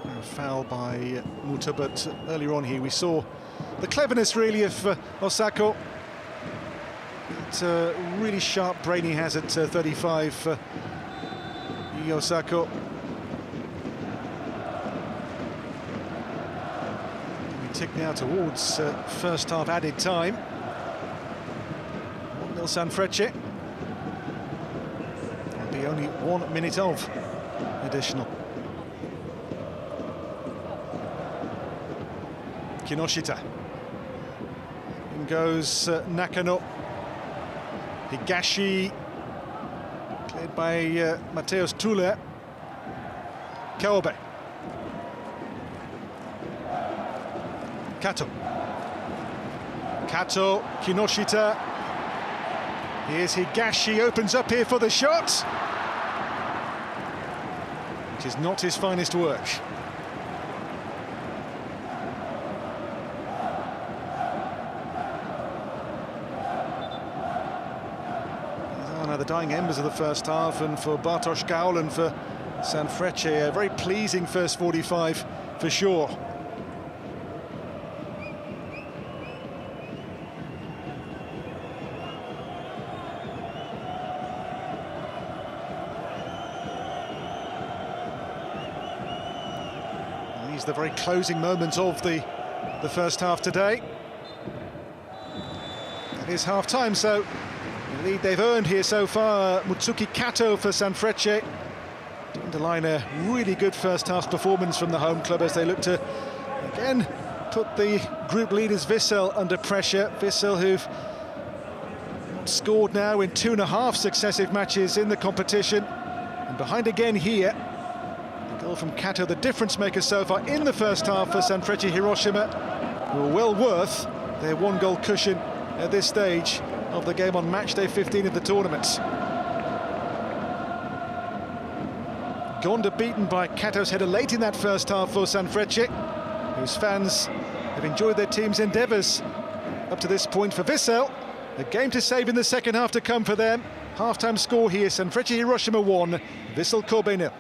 A foul by Muta, but earlier on here we saw the cleverness really of Osako. That really sharp brain he has at 35, Osako. Tick now towards first half added time. 1-0 Sanfrecce. It'll be only 1 minute of additional. Kinoshita. In goes Nakano. Higashi. Played by Mateusz Tule. Kobe. Kato, Kinoshita. Here's Higashi, opens up here for the shot, which is not his finest work. These are now the dying embers of the first half, and for Bartosz Gaul and for Sanfrecce, a very pleasing first 45 for sure. The very closing moments of the first half today. It is half-time, so the lead they've earned here so far. Mutsuki Kato for Sanfrecce to underline a really good first half performance from the home club as they look to again put the group leaders Vissel under pressure. Vissel, who've scored now in 2.5 successive matches in the competition, and behind again here. Goal from Kato, the difference maker so far in the first half for Sanfrecce Hiroshima, who are well worth their 1-goal cushion at this stage of the game on match day 15 of the tournament. Gonda beaten by Kato's header late in that first half for Sanfrecce, whose fans have enjoyed their team's endeavours up to this point. For Vissel, a game to save in the second half to come for them. Half-time score here, Sanfrecce Hiroshima 1, Vissel Kobe 0.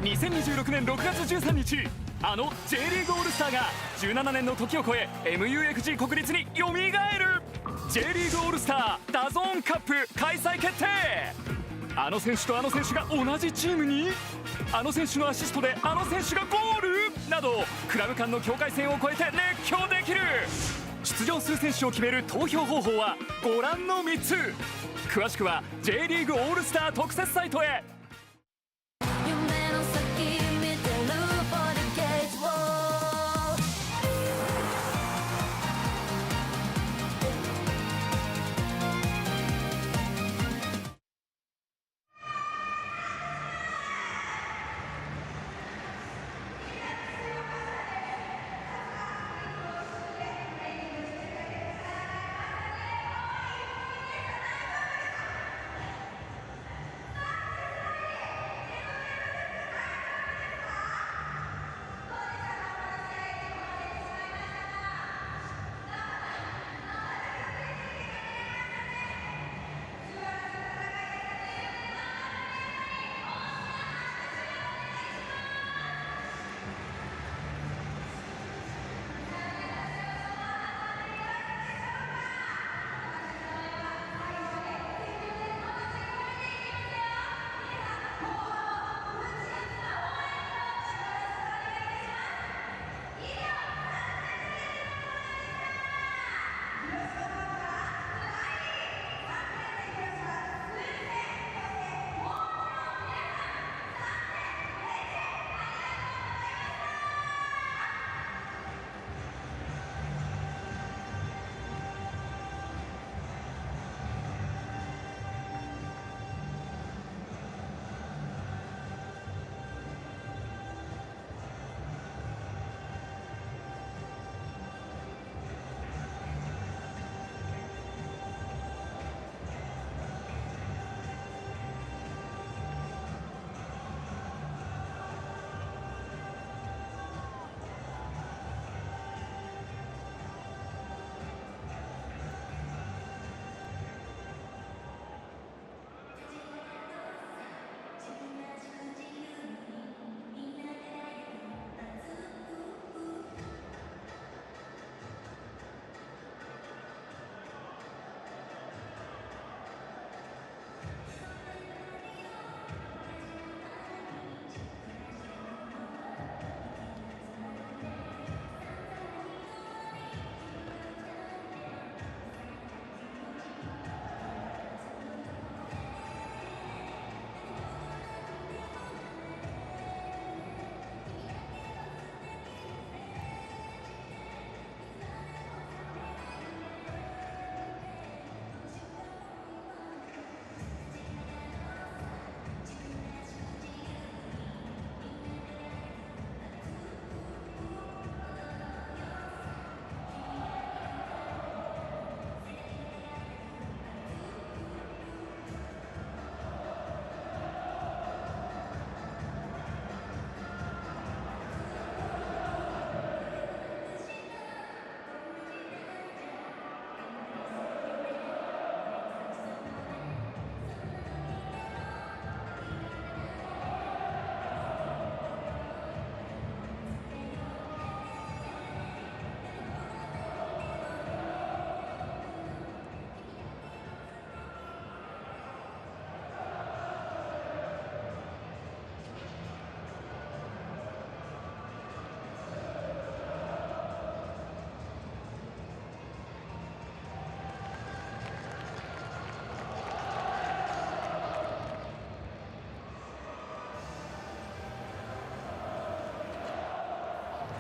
2026年6月13日あの J リーグオールスターが17年の時を超え MUFG 国立によみがえる J リーグオールスターダゾーンカップ開催決定。あの選手とあの選手が同じチームに、あの選手のアシストであの選手がゴールなど、クラブ間の境界線を越えて熱狂できる。出場する選手を決める投票方法はご覧の3つ。詳しくは J リーグオールスター特設サイトへ。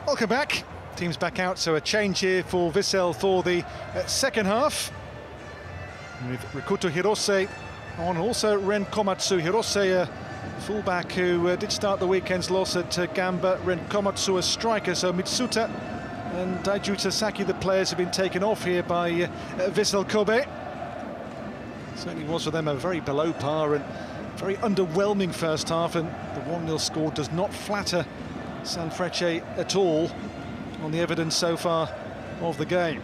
Welcome back. Team's back out, so a change here for Vissel for the second half. With Rikuto Hirose on, also Ren Komatsu. Hirose, a fullback who did start the weekend's loss at Gamba. Ren Komatsu, a striker, so Mitsuta and Daiju Sasaki, the players, have been taken off here by Vissel Kobe. Certainly was for them a very below par and very underwhelming first half, and the 1-0 score does not flatter Sanfrecce at all on the evidence so far of the game.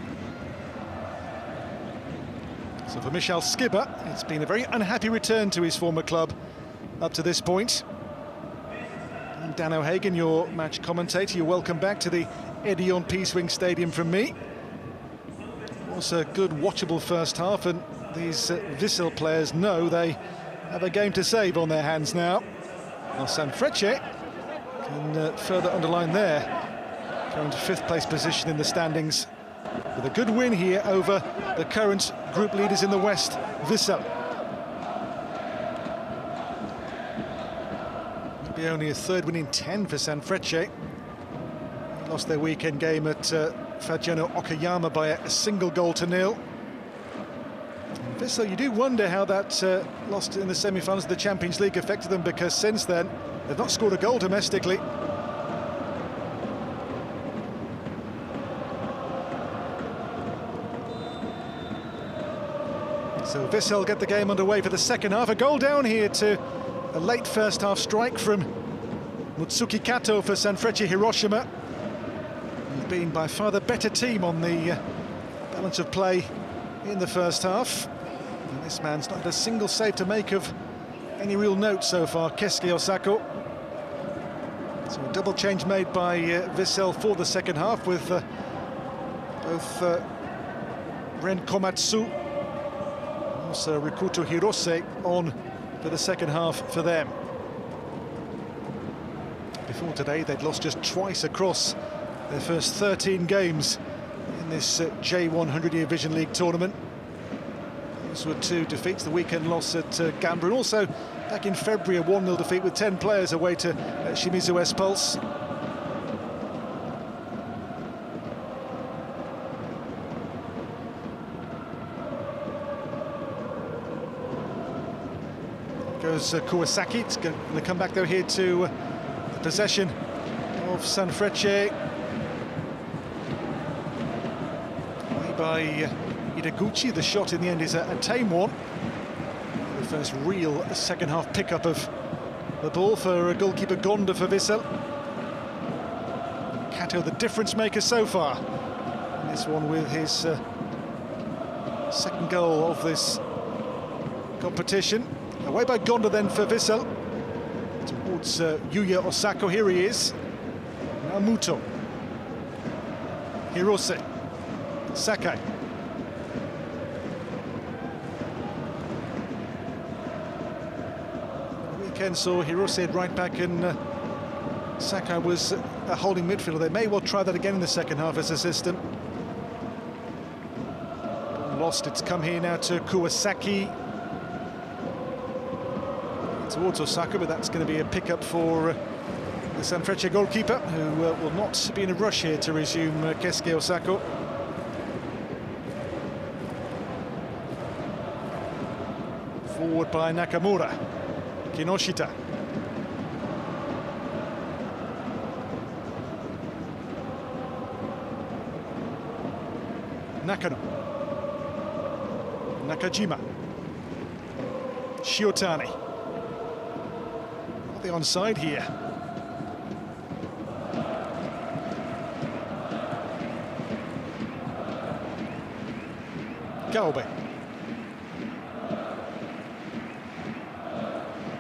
So for Michal Skibber, it's been a very unhappy return to his former club up to this point. Dan O'Hagan, your match commentator. You're welcome back to the EDION Peace Wing Stadium from me. It was a good, watchable first half, and these Vissel players know they have a game to save on their hands now. Well, Sanfrecce can further underline their current 5th place position in the standings with a good win here over the current group leaders in the West, Vissel. Maybe only a 3rd win in 10 for Sanfrecce. Lost their weekend game at Fujano Okayama by a single goal to nil. Vissel, you do wonder how that loss in the semi-finals of the Champions League affected them, because since then they've not scored a goal domestically. So Vissel get the game underway for the second half. A goal down here to a late first half strike from Mutsuki Kato for Sanfrecce Hiroshima. They've been by far the better team on the balance of play in the first half. And this man's not had a single save to make of any real note so far, Keisuke Osako. So a double change made by Vissel for the second half, with both Ren Komatsu, also Rikuto Hirose on for the second half for them. Before today, they'd lost just twice across their first 13 games in this J1 100-year Vision League tournament. Those were 2 defeats, the weekend loss at Gamba, and also back in February a 1-0 defeat with 10 players away to Shimizu S-Pulse. Goes Kawasaki. It's going to come back though here to the possession of Sanfrecce. Away by Ideguchi. The shot in the end is a tame one. The first real second half pickup of the ball for goalkeeper Gonda for Vissel. Kato the difference maker so far in this one, with his second goal of this competition. Away by Gonda then for Vissel. Towards Yuya Osako, here he is. Namuto. Hirose. Sakai. The weekend saw Hirose right back, and Sakai was a holding midfielder. They may well try that again in the second half as a system. Lost, it's come here now to Kawasaki. Towards Osaka, but that's going to be a pickup for the Sanfrecce goalkeeper, who will not be in a rush here to resume Keisuke Osako. Forward by Nakamura. Kinoshita. Nakano. Nakajima. Shiotani. The onside here. Kobe.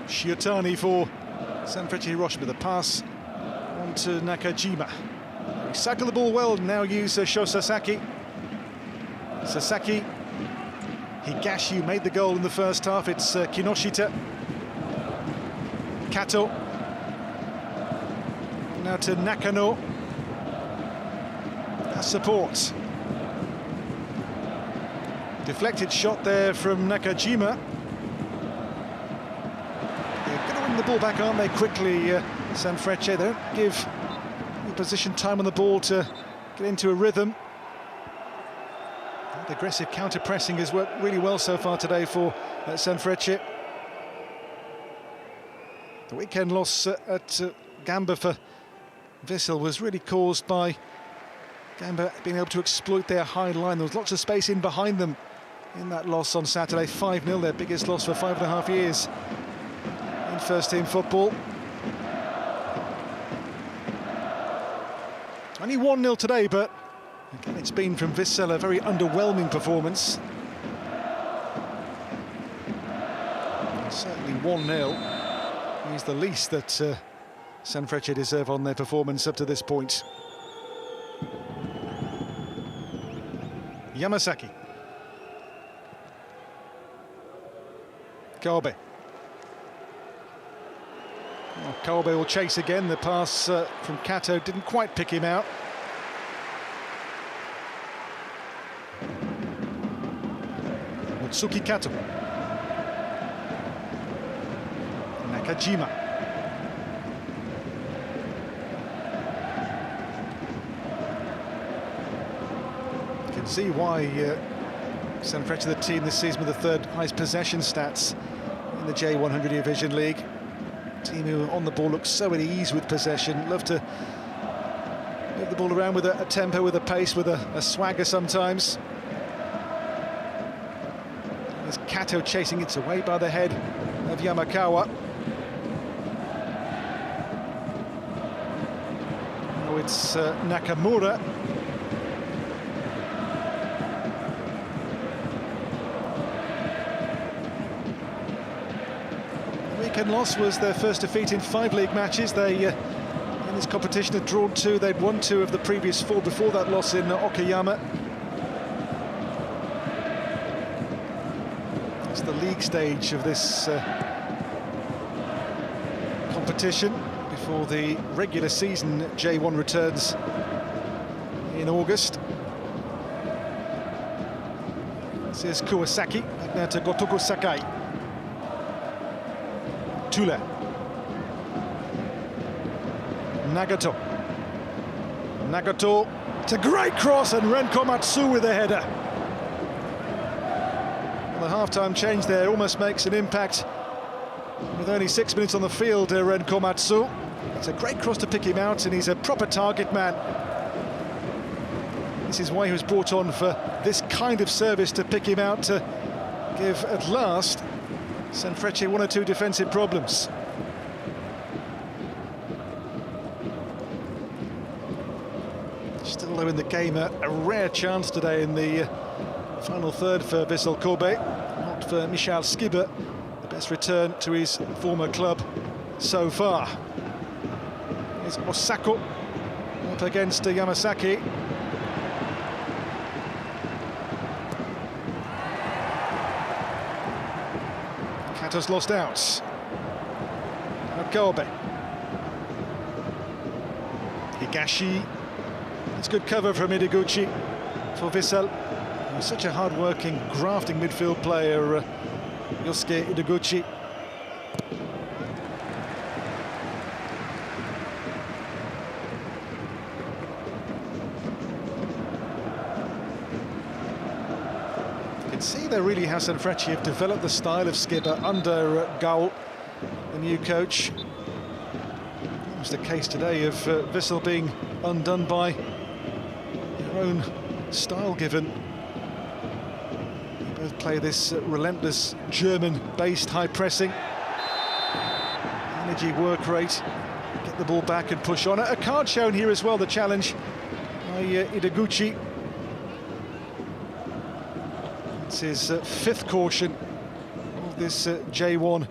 Shiotani for Sanfrecce Hiroshima. The pass on to Nakajima. He cycled the ball well, now use Sho Sasaki. Sasaki. Higashi made the goal in the first half. It's Kinoshita. Kato. Now to Nakano. That's support. Deflected shot there from Nakajima. They're going to win the ball back, aren't they, quickly, Sanfrecce. They don't give the position time on the ball to get into a rhythm. The aggressive counter-pressing has worked really well so far today for Sanfrecce. The weekend loss at Gamba for Vissel was really caused by Gamba being able to exploit their high line. There was lots of space in behind them in that loss on Saturday. 5-0, their biggest loss for 5.5 years in first-team football. Only 1-0 today, but again, it's been from Vissel a very underwhelming performance. Certainly 1-0 is the least that Sanfrecce deserve on their performance up to this point. Yamasaki. Kobe. Well, Kobe will chase again. The pass from Kato didn't quite pick him out. Mutsuki Kato. Nakajima. You can see why Sanfrecce, the team this season with the third highest possession stats in the J100 Division League. Team who on the ball looks so at ease with possession, love to move the ball around with a tempo, with a pace, with a swagger sometimes. There's Kato chasing it away by the head of Yamakawa. Now it's Nakamura. Weekend loss was their first defeat in 5 league matches. They, in this competition, had drawn 2. They'd won 2 of the previous 4 before that loss in Okayama. It's the league stage of this competition before the regular season J1 returns in August. This is Kuwasaki, now to Gotoku Sakai. Tule. Nagato. Nagato. It's a great cross, and Ren Komatsu with a header. Well, the half-time change there almost makes an impact. With only 6 minutes on the field, Ren Komatsu. It's a great cross to pick him out, and he's a proper target man. This is why he was brought on, for this kind of service, to pick him out, to give at last Sanfrecce 1 or 2 defensive problems. Still though in the game, a rare chance today in the final third for Vissel Kobe. Not for Michal Skibber, the best return to his former club so far. Here's Osako up against Yamasaki. Kato's lost out. Kobe. Higashi. It's good cover from Ideguchi for Vissel. He's such a hard-working, grafting midfield player, Yosuke Ideguchi. See there really how Sanfrecce have developed the style of Skibber under Gaul, the new coach. It was the case today of Vissel being undone by their own style given. They both play this relentless German-based high pressing. Energy, work rate, get the ball back and push on. A card shown here as well, the challenge by Ideguchi. It's his 5th caution of this J1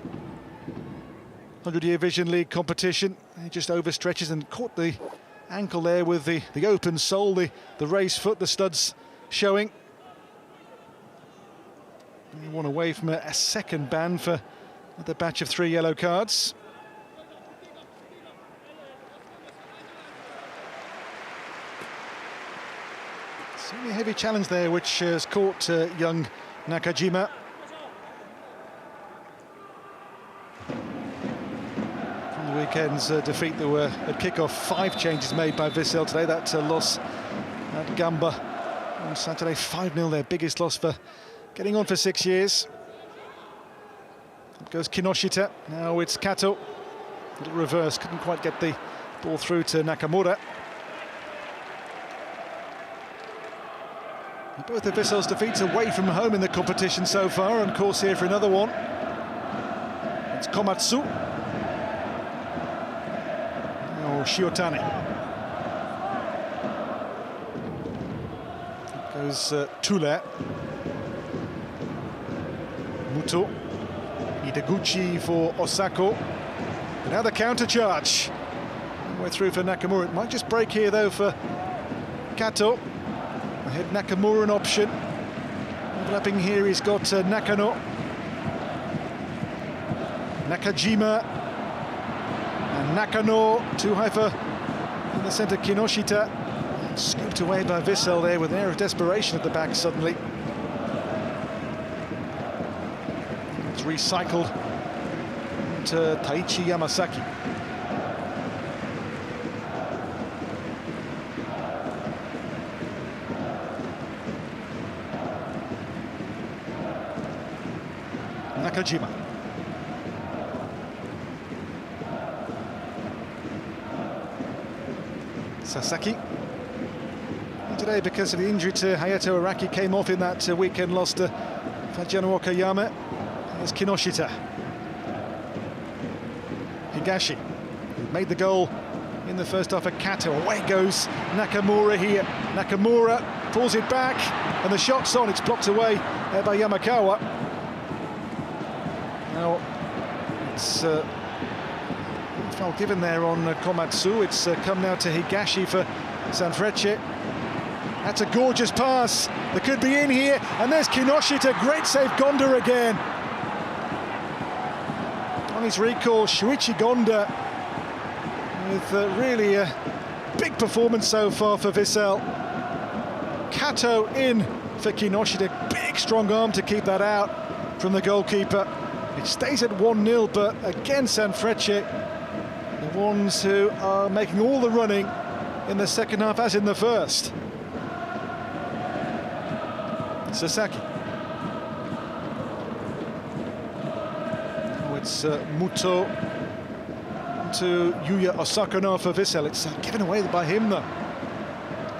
100-year Division League competition. He just overstretches and caught the ankle there with the open sole, the raised foot, the studs showing. One away from a second ban for the batch of 3 yellow cards. Certainly a heavy challenge there, which has caught young Nakajima. From the weekend's defeat, there were at kick-off 5 changes made by Vissel today. That loss at Gamba on Saturday, 5-0, their biggest loss for getting on for 6 years. It goes Kinoshita, now it's Kato. A little reverse, couldn't quite get the ball through to Nakamura. Both of Vissel's defeats away from home in the competition so far, on course here for another one. It's Komatsu. Oh, Shiotani. Goes Tule. Muto. Ideguchi for Osako. Now the counter charge. Way through for Nakamura. It might just break here though for Kato. Ahead Nakamura an option. Overlapping here he's got Nakano. Nakajima. And Nakano. Too high for in the centre Kinoshita. Scooped away by Vissel there with an air of desperation at the back suddenly. It's recycled to Taichi Yamasaki. Nakajima. Sasaki. And today, because of the injury to Hayato Araki, came off in that weekend loss to Fujano Okayama. There's Kinoshita. Higashi, who made the goal in the first half of Kato. Away goes Nakamura here. Nakamura pulls it back, and the shot's on. It's blocked away by Yamakawa. Now, it's foul given there on Komatsu. It's come now to Higashi for Sanfrecce. That's a gorgeous pass. There could be in here, and there's Kinoshita. Great save, Gonda again. On his recall, Shuichi Gonda with really a big performance so far for Vissel. Kato in for Kinoshita. Big, strong arm to keep that out from the goalkeeper. It stays at 1-0, but again Sanfrecce, the ones who are making all the running in the second half as in the first. Sasaki. Oh, it's Muto to Yuya Osaka now for Vissel. It's given away by him though.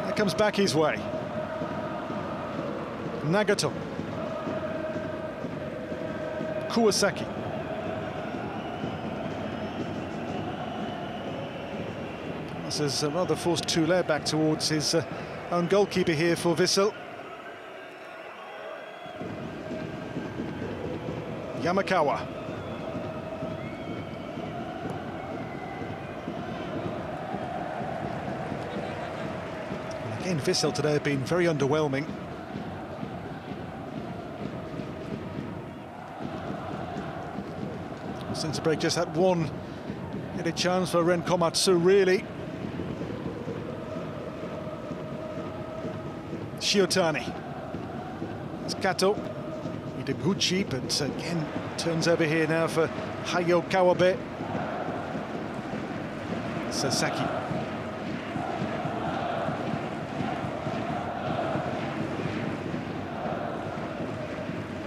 That comes back his way. Nagato. Kuwasaki. This is rather forced Tule back towards his own goalkeeper here for Vissel. Yamakawa. And again, Vissel today have been very underwhelming. Since the break, just that one headed chance for Ren Komatsu, really. Shiotani. It's Kato. Ideguchi, but again, turns over here now for Hayo Kawabe. Sasaki.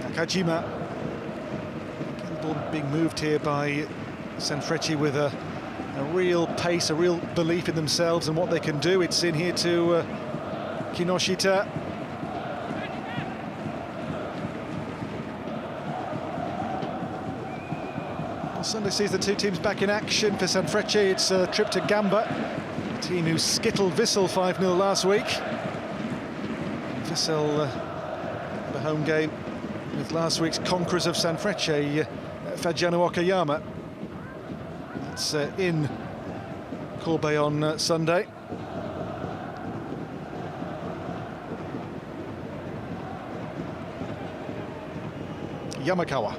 Nakajima. Ball being moved here by Sanfrecce with a real pace, a real belief in themselves and what they can do. It's in here to Kinoshita. Sunday sees the two teams back in action. For Sanfrecce, it's a trip to Gamba, a team who skittled Vissel 5-0 last week. Vissel, the home game with last week's conquerors of Sanfrecce, Fujano Okayama. It's in Kobe on Sunday. Yamakawa.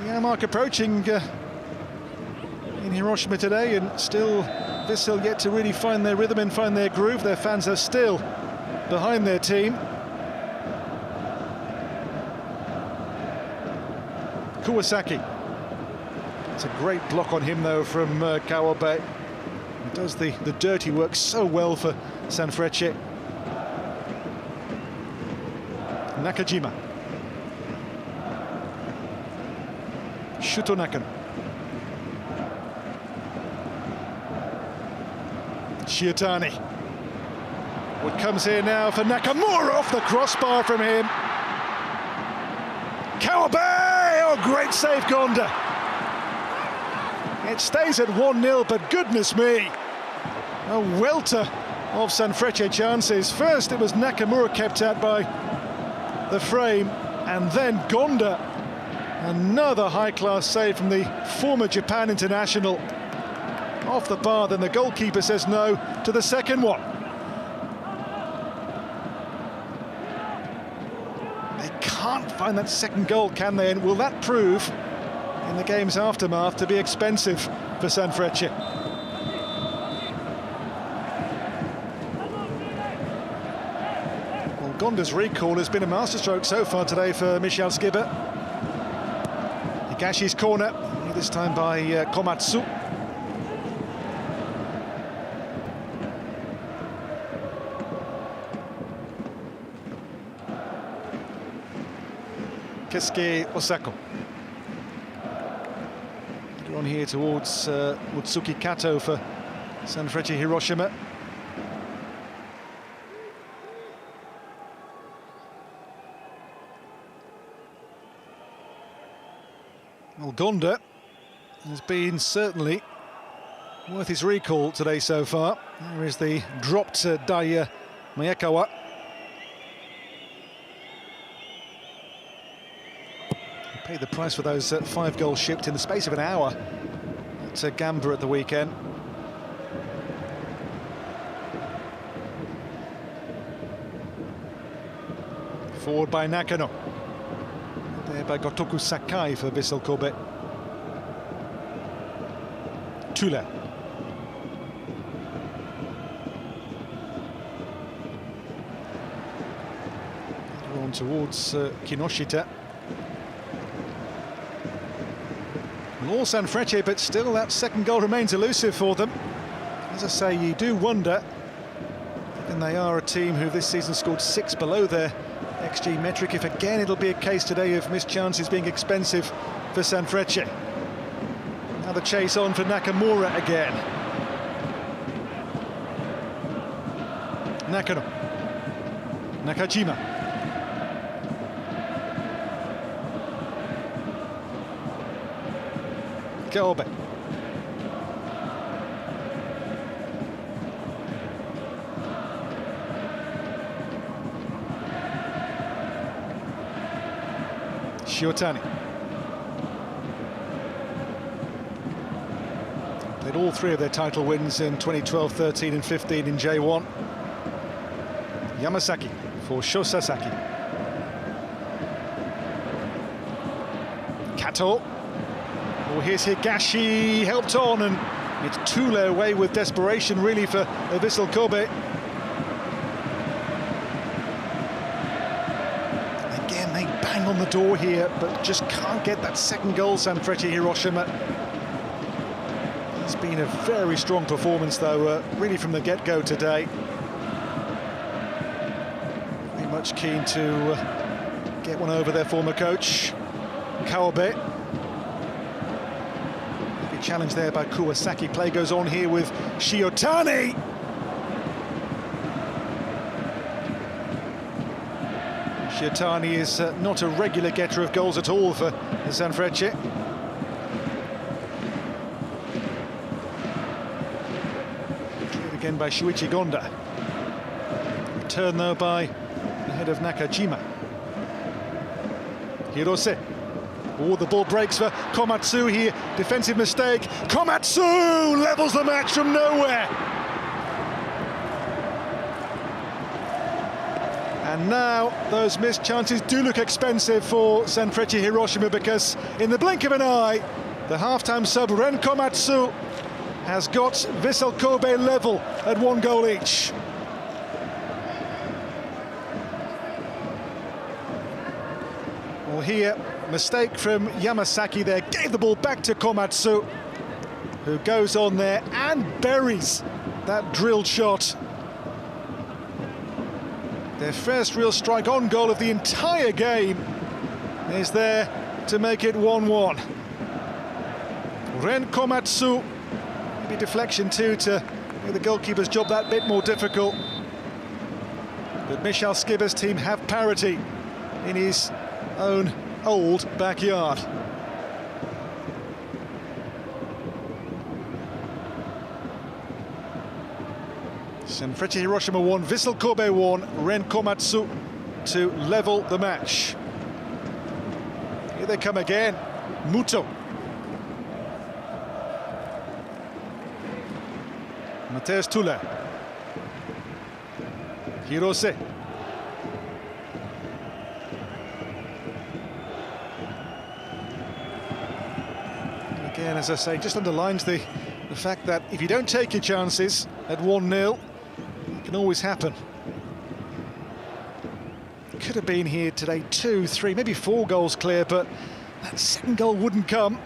Yeah, mark approaching in Hiroshima today, and still Vissel yet to really find their rhythm and find their groove. Their fans are still behind their team. Kuwasaki. It's a great block on him though from Kawabe. He does the dirty work so well for Sanfrecce. Nakajima. Shuto Nakano. Shiotani. What comes here now for Nakamura, off the crossbar from him. Kawabe! Oh, great save, Gonda. It stays at 1-0, but goodness me, a welter of Sanfrecce chances. First it was Nakamura kept out by the frame, and then Gonda Another high-class save from the former Japan international. Off the bar, then the goalkeeper says no to the second one. They can't find that second goal, can they? And will that prove, in the game's aftermath, to be expensive for Sanfrecce? Well, Gonda's recall has been a masterstroke so far today for Michel Skibbe. Higashi's corner, this time by Komatsu. Keisuke Osako. On here towards Mutsuki Kato for Sanfrecce Hiroshima. Well, Gonda has been certainly worth his recall today so far. There is the dropped Daya Maekawa. He paid the price for those 5 goals shipped in the space of an hour at Gamba at the weekend. Forward by Nakano. There by Gotoku Sakai for Vissel Kobe. Tula. On towards Kinoshita. All Sanfrecce, but still that second goal remains elusive for them. As I say, you do wonder, and they are a team who this season scored 6 below their XG metric, if again it'll be a case today of missed chances being expensive for Sanfrecce. Now the chase on for Nakamura again. Nakano. Nakajima. Kobe. Shiotani. Played all 3 of their title wins in 2012, 13 and 15 in J1. Yamasaki for Shosasaki. Kato. Oh, here's Higashi, helped on, and it's Tule away with desperation, really, for Vissel Kobe. Again, they bang on the door here, but just can't get that second goal, Sanfrecce Hiroshima. It's been a very strong performance, though, really from the get-go today. Very much keen to get one over their former coach, Kaobe. Challenge there by Kuwasaki. Play goes on here with Shiotani. Shiotani is not a regular getter of goals at all for Sanfrecce. Cleared again by Shuichi Gonda. Return though by the head of Nakajima. Hirose. Oh, the ball breaks for Komatsu here. Defensive mistake. Komatsu levels the match from nowhere. And now those missed chances do look expensive for Sanfrecce Hiroshima, because in the blink of an eye, the half-time sub Ren Komatsu has got Vissel Kobe level at 1 goal each. Well, here, mistake from Yamasaki there, gave the ball back to Komatsu, who goes on there and buries that drilled shot. Their first real strike on goal of the entire game is there to make it 1-1. Ren Komatsu, maybe deflection too to make the goalkeeper's job that bit more difficult. But Michel Skibbe's team have parity in his own old backyard. Sanfrecce Hiroshima 1, Vissel Kobe 1, Ren Komatsu to level the match. Here they come again. Muto. Mateusz Tule. Hirose. Again, as I say, just underlines the fact that if you don't take your chances at 1-0, it can always happen. Could have been here today 2, 3, maybe 4 goals clear, but that second goal wouldn't come.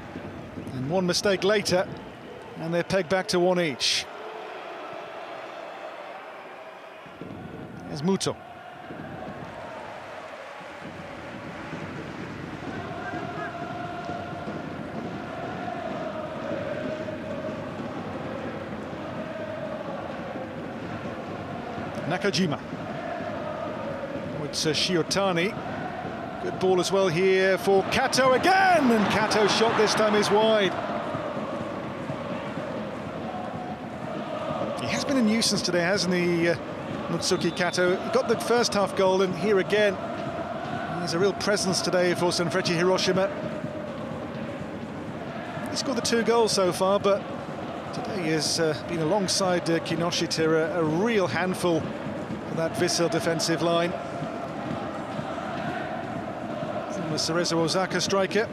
And one mistake later, and they're pegged back to 1 each. Here's Muto. Nakajima. It's Shiotani. Good ball as well here for Kato again, and Kato's shot this time is wide. He has been a nuisance today, hasn't he, Mutsuki Kato? He got the first half goal, and here again, he's a real presence today for Sanfrecce Hiroshima. He scored the 2 goals so far, but today he has been alongside Kinoshita, a real handful for that Vissel defensive line. From the Cerezo Osaka striker.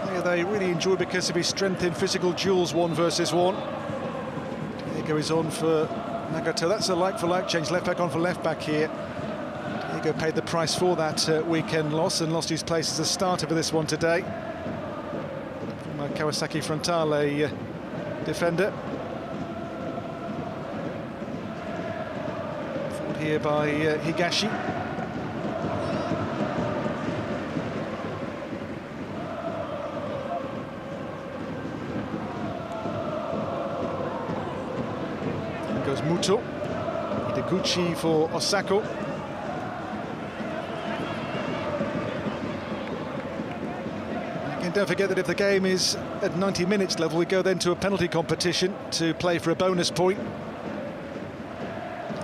Player they really enjoy because of his strength in physical duels 1 versus 1. Diego is on for Nagato. That's a like-for-like change. Left back on for left back here. Diego paid the price for that weekend loss and lost his place as a starter for this one today. From Kawasaki Frontale defender. Forward here by Higashi. Goes Muto. Hideguchi for Osako. And don't forget that if the game is at 90 minutes level, we go then to a penalty competition to play for a bonus point.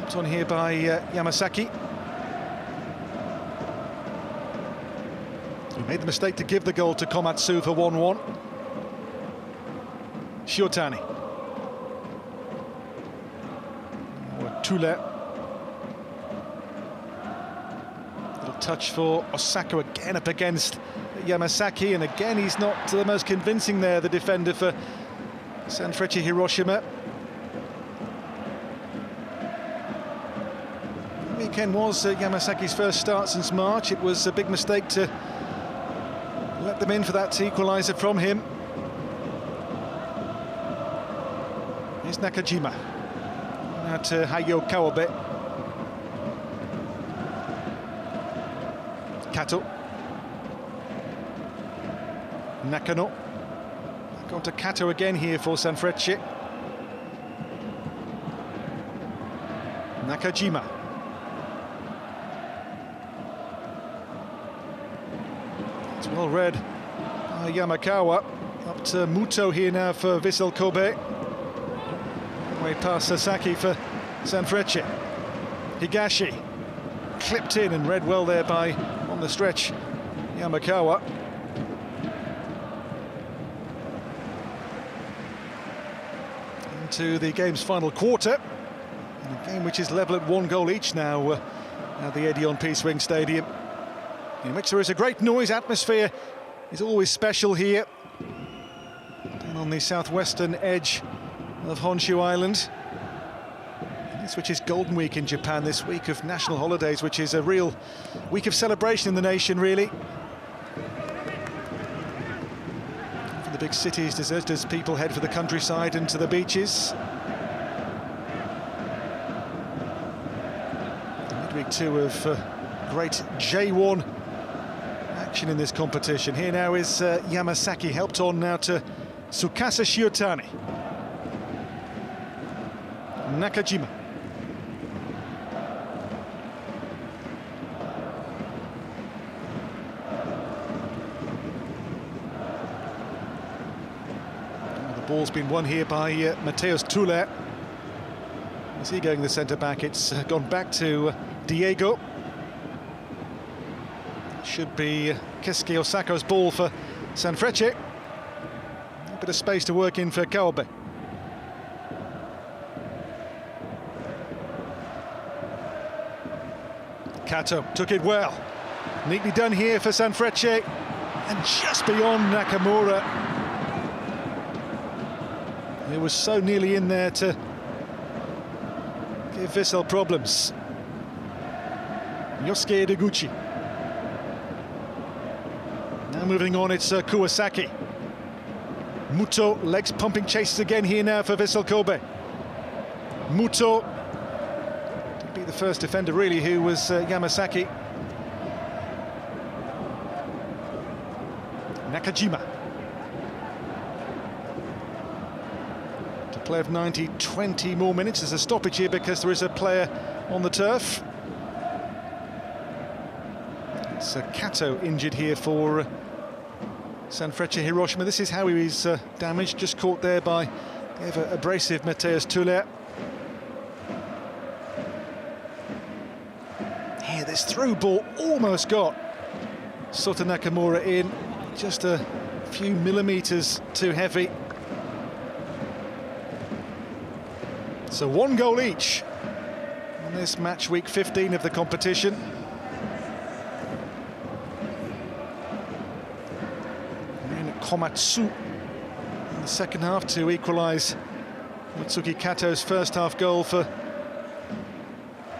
It's on here by Yamasaki. He made the mistake to give the goal to Komatsu for 1-1. Shiotani. Tule. Little touch for Osako again up against Yamasaki, and again he's not the most convincing there, the defender for Sanfrecce Hiroshima. The weekend was Yamasaki's first start since March. It was a big mistake to let them in for that equaliser from him. Here's Nakajima. Now to Hayo Kawabe. Kato. Nakano. Going to Kato again here for Sanfrecce. Nakajima. It's well read by Yamakawa. Up to Muto here now for Vissel Kobe. Way past Sasaki for Sanfrecce. Higashi clipped in and read well there by, on the stretch, Yamakawa. Into the game's final quarter. In a game which is level at 1 goal each now at the EDION Peace Wing Stadium, in which there is a great noise. Atmosphere is always special here. Down on the southwestern edge of Honshu Island. This which is Golden Week in Japan, this week of national holidays, which is a real week of celebration in the nation, really. For the big cities deserted as people head for the countryside and to the beaches. Midweek 2 of great J1 action in this competition. Here now is Yamasaki, helped on now to Tsukasa Shiotani. Nakajima. The ball's been won here by Mateusz Tule. Is he going the centre-back? It's gone back to Diego. Should be Keisuke Osako's ball for Sanfrecce. A bit of space to work in for Kobe. Kato took it well. Neatly done here for Sanfrecce. And just beyond Nakamura. It was so nearly in there to give Vissel problems. Yosuke Ideguchi. Now moving on, it's Kuwasaki. Muto, legs pumping, chases again here now for Vissel Kobe. Muto. To be the first defender really who was Yamasaki. Nakajima. To play of 90, 20 more minutes. There's a stoppage here because there is a player on the turf. It's Kato injured here for Sanfrecce Hiroshima. This is how he was damaged, just caught there by ever abrasive Matheus Tuller. Here, this through ball almost got Sota Nakamura in, just a few millimetres too heavy. So 1 goal each on this match week 15 of the competition. Komatsu in the second half to equalise Mitsuki Kato's first half goal for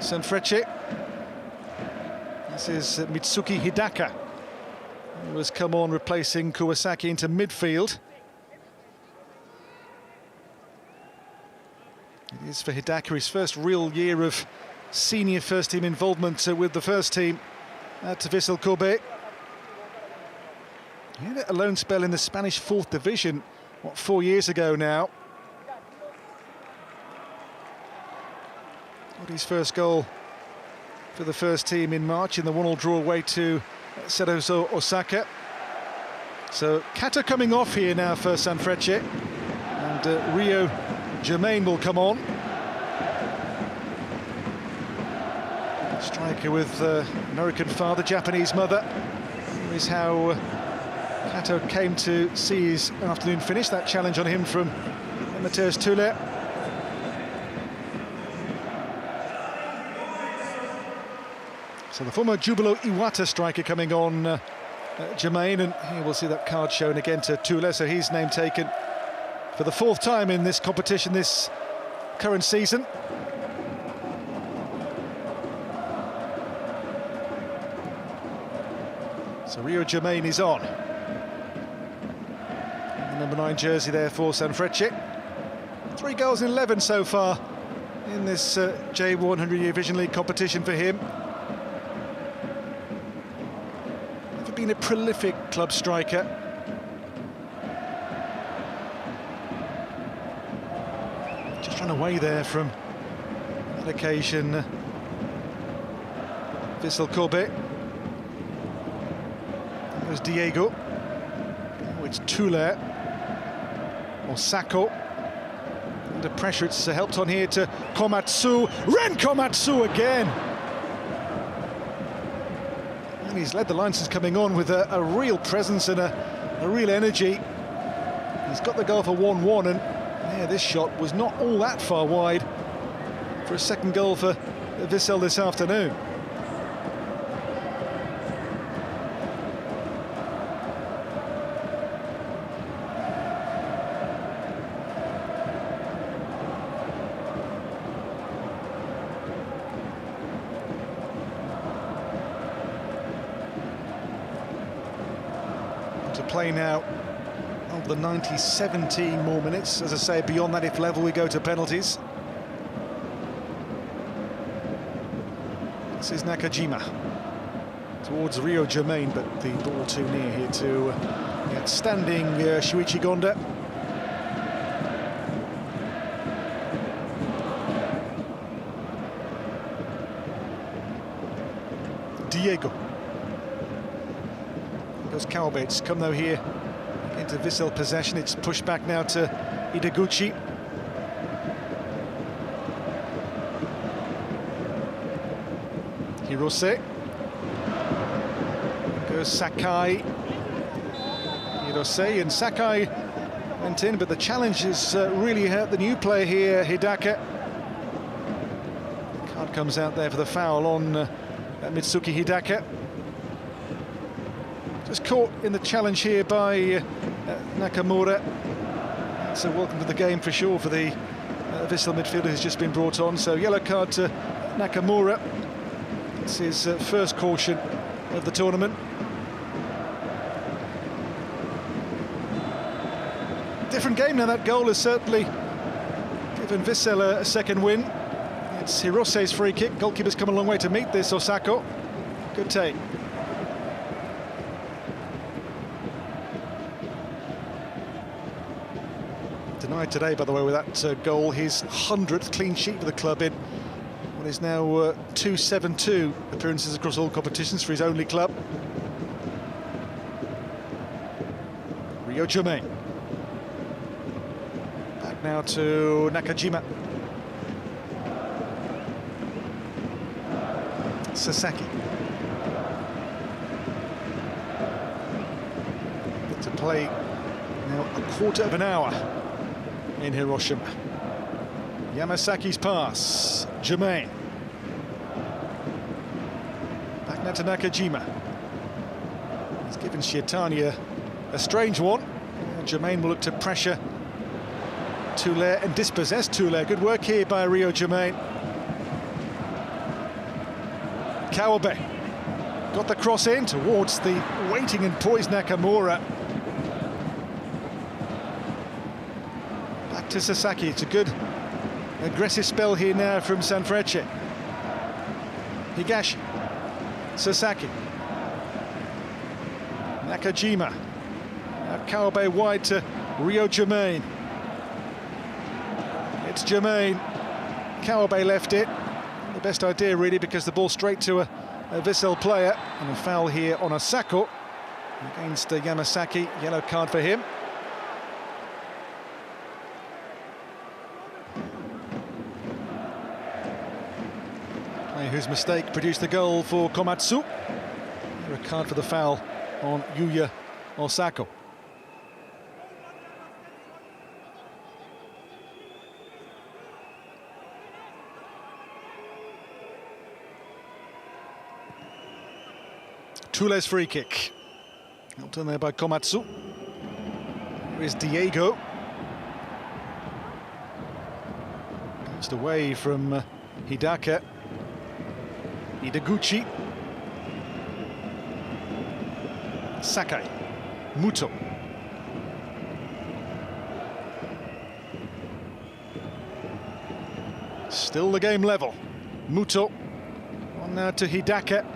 Sanfrecce. This is Mitsuki Hidaka, who has come on replacing Kuwasaki into midfield. It is for Hidaka his first real year of senior first team involvement with the first team at Vissel Kobe. He had a loan spell in the Spanish 4th division, 4 years ago now. Got his first goal for the first team in March in the 1-1 draw away to Cerezo Osaka. So Kato coming off here now for Sanfrecce, and Rio Germain will come on. Striker with American father, Japanese mother. Here is how Kato came to see his afternoon finish, that challenge on him from Matheus Tuller. So the former Jubilo Iwata striker coming on Germain, and here we'll see that card shown again to Tuller, so his name taken for the 4th time in this competition this current season. So Rio Germain is on. Number 9 jersey there for Sanfrecce. 3 goals in 11 so far in this J1 100-year Vision League competition for him. Never been a prolific club striker. Just run away there from that occasion. Vissel Kobe. There's Diego. Oh, it's Tuller. Osako. Under pressure, it's helped on here to Komatsu. Ren Komatsu again! And he's led the line since coming on with a real presence and a real energy. He's got the goal for 1-1, and yeah, this shot was not all that far wide for a second goal for Vissel this afternoon. To play now of the 90, 17 more minutes. As I say, beyond that, if level, we go to penalties. This is Nakajima towards Rio Germain, but the ball too near here to the outstanding Shuichi Gonda. Diego. Goes Kobe. It's come though here into Vissel possession. It's pushed back now to Ideguchi. Hirose. goes Sakai. Hirose, and Sakai went in, but the challenge has really hurt the new player here, Hidaka. Card comes out there for the foul on Mitsuki Hidaka. Just caught in the challenge here by Nakamura. So welcome to the game for sure for the Vissel midfielder who's just been brought on. So yellow card to Nakamura. It's his first caution of the tournament. Different game now. That goal has certainly given Vissel a second win. It's Hirose's free kick. Goalkeeper's come a long way to meet this, Osako. Good take. Denied today, by the way, with that goal, his 100th clean sheet for the club in what is now 272 appearances across all competitions for his only club. Rio Germain. Back now to Nakajima. Sasaki. To play now a quarter of an hour in Hiroshima. Yamasaki's pass. Germain. Back now to Nakajima. He's given Shiatani a strange one. Germain will look to pressure Toulé and dispossess Toulé. Good work here by Rio Germain. Kawabe got the cross in towards the waiting and poised Nakamura. Back to Sasaki. It's a good aggressive spell here now from Sanfrecce. Higashi. Sasaki. Nakajima. Now Kawabe wide to Rio Germain. It's Germain. Kawabe left it. The best idea really, because the ball straight to a Vissel player, and a foul here on Osako against Yamasaki. Yellow card for him. Player whose mistake produced the goal for Komatsu. A card for the foul on Yuya Osako. Toulé's free kick. Helped in there by Komatsu. Here is Diego. Bounced away from Hidaka. Ideguchi. Sakai. Muto. Still the game level. Muto. On now to Hidaka.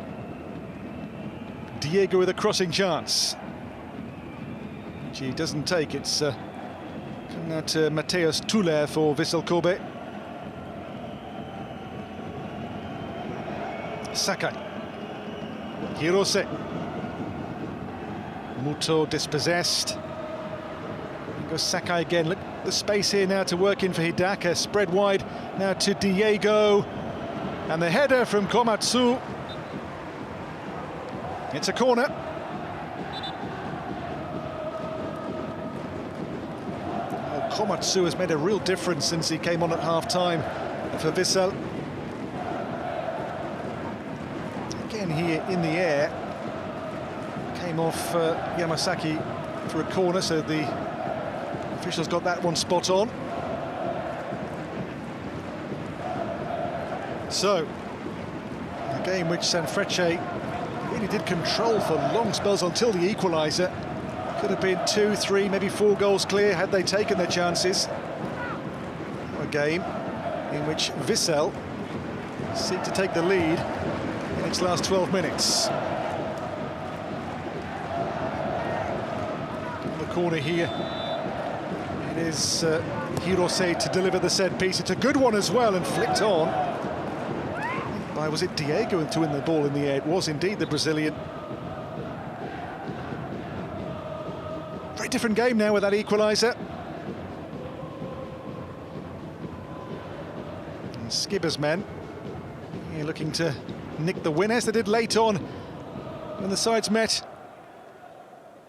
Diego with a crossing chance, which he doesn't take. It's coming out to Mateus Toulé for Vissel Kobe. Sakai. Hirose. Muto dispossessed. Here goes Sakai again. Look, the space here now to work in for Hidaka. Spread wide now to Diego. And the header from Komatsu. It's a corner. Oh, Komatsu has made a real difference since he came on at half-time for Vissel. Again here in the air. Came off Yamasaki for a corner, so the officials got that one spot on. So, a game which Sanfrecce really did control for long spells until the equaliser. Could have been 2, 3, maybe 4 goals clear had they taken their chances. A game in which Vissel seek to take the lead in its last 12 minutes. On the corner here, it is Hirose to deliver the set piece. It's a good one as well, and flicked on. Was it Diego to win the ball in the air? It was indeed the Brazilian. Very different game now with that equaliser. And Skibber's men here looking to nick the win, as they did late on when the sides met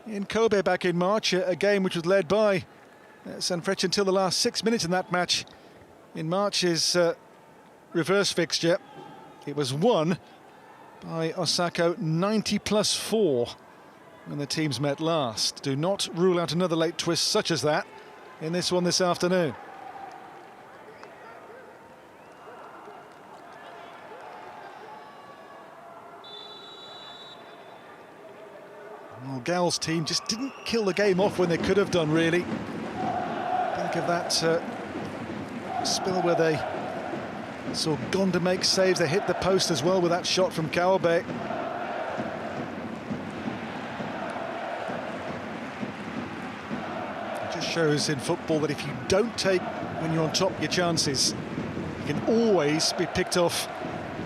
in Kobe back in March, a game which was led by Sanfrecce until the last 6 minutes in that match. In March's reverse fixture, it was won by Osaka 90+4 when the teams met last. Do not rule out another late twist such as that in this one this afternoon. Well, Gal's team just didn't kill the game off when they could have done, really. Think of that spill where they saw Gonda make saves. They hit the post as well with that shot from Kawabe. It just shows in football that if you don't take, when you're on top, your chances, you can always be picked off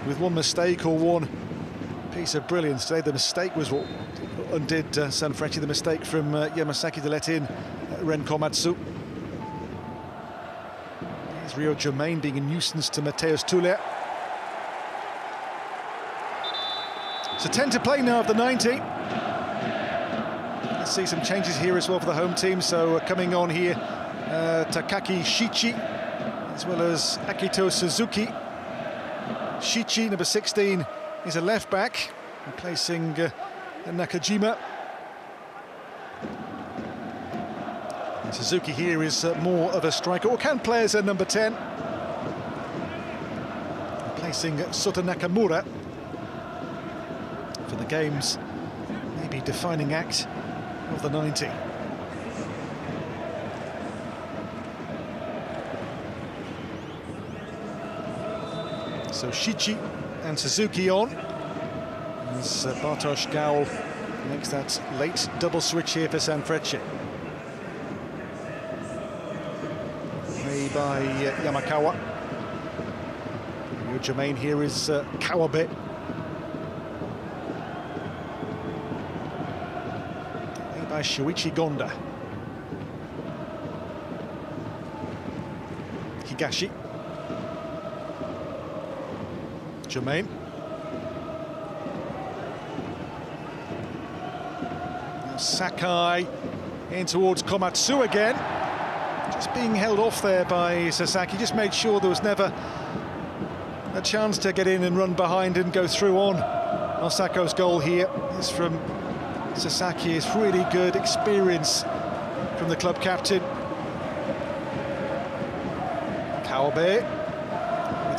with one mistake or one piece of brilliance. Today the mistake was what undid Sanfrecce, the mistake from Yamasaki to let in Ren Komatsu. Here's Rio Germain being a nuisance to Mateus Tuller. So 10 to play now of the 90. Let's see some changes here as well for the home team. So coming on here, Takaki Shichi, as well as Akito Suzuki. Shichi, number 16, is a left back, replacing Nakajima. And Suzuki here is more of a striker, or can play as a number 10, replacing Sota Nakamura for the game's maybe defining act of the 90. So Shichi and Suzuki on, as Bartosz Gaul makes that late double switch here for Sanfrecce. Made by Yamakawa. Rio Germain here is Kawabe. Made by Shuichi Gonda. Higashi. Germain. Sakai in towards Komatsu again. Just being held off there by Sasaki. Just made sure there was never a chance to get in and run behind and go through on. Osako's goal here is from Sasaki. It's really good experience from the club captain. Kawabe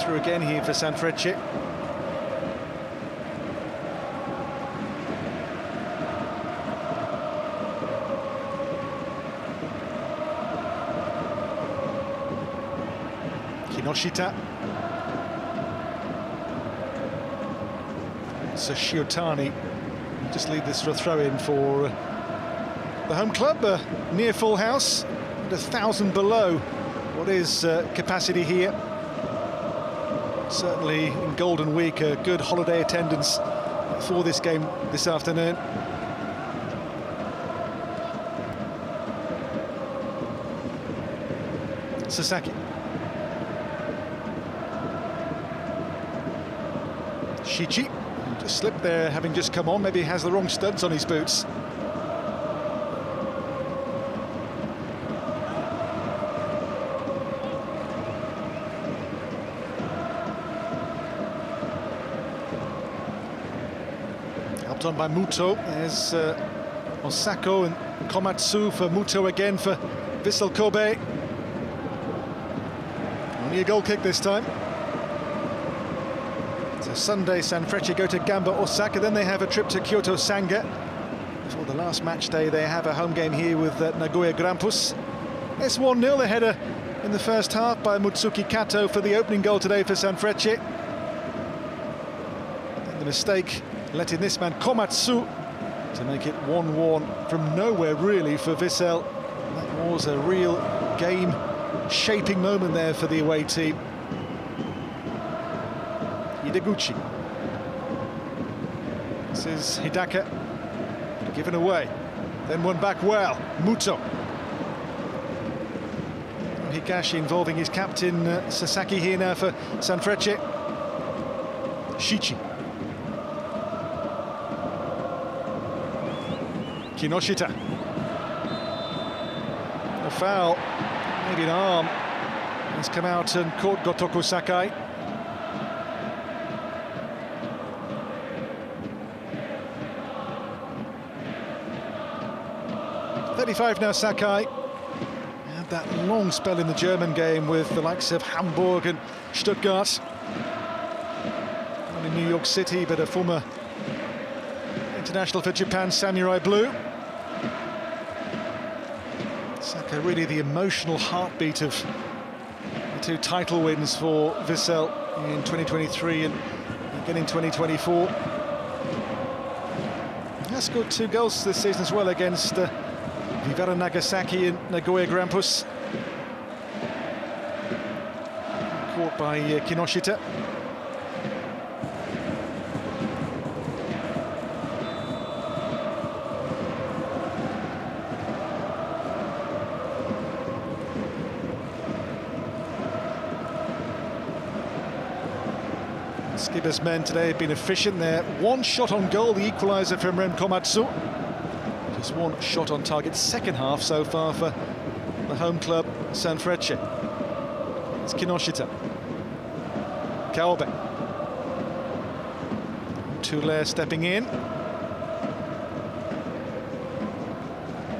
through again here for Sanfrecce. Kinoshita. So Shiotani just lead this for a throw-in for the home club. A near full house, and 1,000 below what is capacity here. Certainly in Golden Week, a good holiday attendance for this game this afternoon. Sasaki. Shichi, just slipped there, having just come on. Maybe he has the wrong studs on his boots. Helped on by Muto. There's Osako and Komatsu for Muto again for Vissel Kobe. Only a goal kick this time. So Sunday, Sanfrecce go to Gamba Osaka, then they have a trip to Kyoto Sanga. Before the last match day, they have a home game here with Nagoya Grampus. It's 1-0, the header in the first half by Mutsuki Kato for the opening goal today for Sanfrecce. And the mistake letting this man Komatsu to make it 1-1 from nowhere really for Vissel. That was a real game-shaping moment there for the away team. Hideguchi. This is Hidaka, given away, then won back well. Muto. Higashi involving his captain Sasaki here now for Sanfrecce. Shichi. Kinoshita. A foul, maybe an arm. He's come out and caught Gotoku Sakai. .35 now, Sakai. Had that long spell in the German game with the likes of Hamburg and Stuttgart. Not in New York City, but a former international for Japan, Samurai Blue. Sakai really the emotional heartbeat of the two title wins for Vissel in 2023 and again in 2024. He has scored 2 goals this season as well against Vivara Nagasaki and Nagoya Grampus. Caught by Kinoshita. Skipper's men today have been efficient there. 1 shot on goal, the equaliser from Ren Komatsu. Just 1 shot on target, second half so far for the home club, Sanfrecce. It's Kinoshita. Kobe. Tulair stepping in.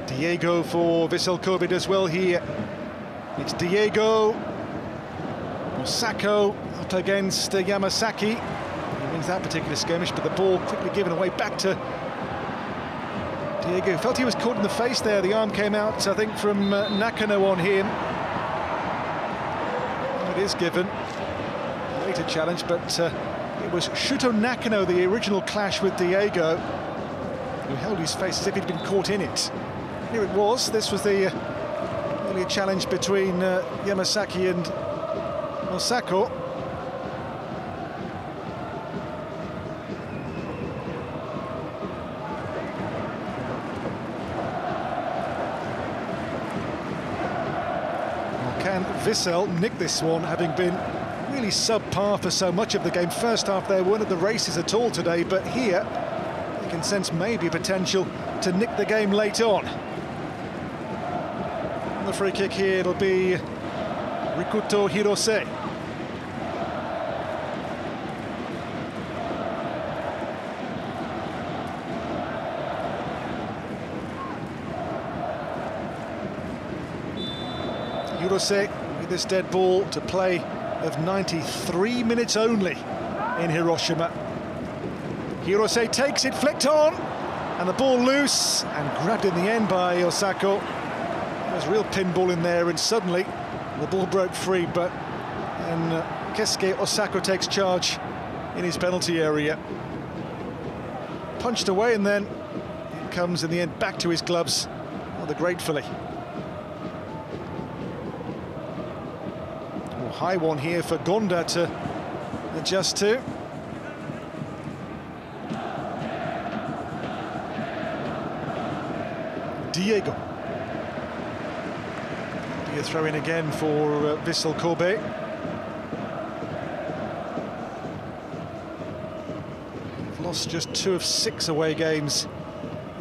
Diego for Vissel Kobe does well here. It's Diego. Osako up against Yamasaki. He wins that particular skirmish, but the ball quickly given away back to Diego. Felt he was caught in the face there. The arm came out, I think, from Nakano on him. It is given. Later challenge, but it was Shuto Nakano, the original clash with Diego, who held his face as if he'd been caught in it. Here it was. This was the earlier challenge between Yamasaki and Osako. Can Vissel nick this one, having been really subpar for so much of the game? First half they weren't at the races at all today, but here you can sense maybe potential to nick the game late on. And the free kick here, it'll be Rikuto Hirose. Hirose with this dead ball to play of 93 minutes only in Hiroshima. Hirose takes it, flicked on, and the ball loose and grabbed in the end by Osako. There's a real pinball in there, and suddenly the ball broke free, but then Keisuke Osako takes charge in his penalty area. Punched away, and then it comes in the end back to his gloves, rather gratefully. High one here for Gonda to adjust to. Diego. Be a throw in again for Vissel Kobe. They've lost just 2 of 6 away games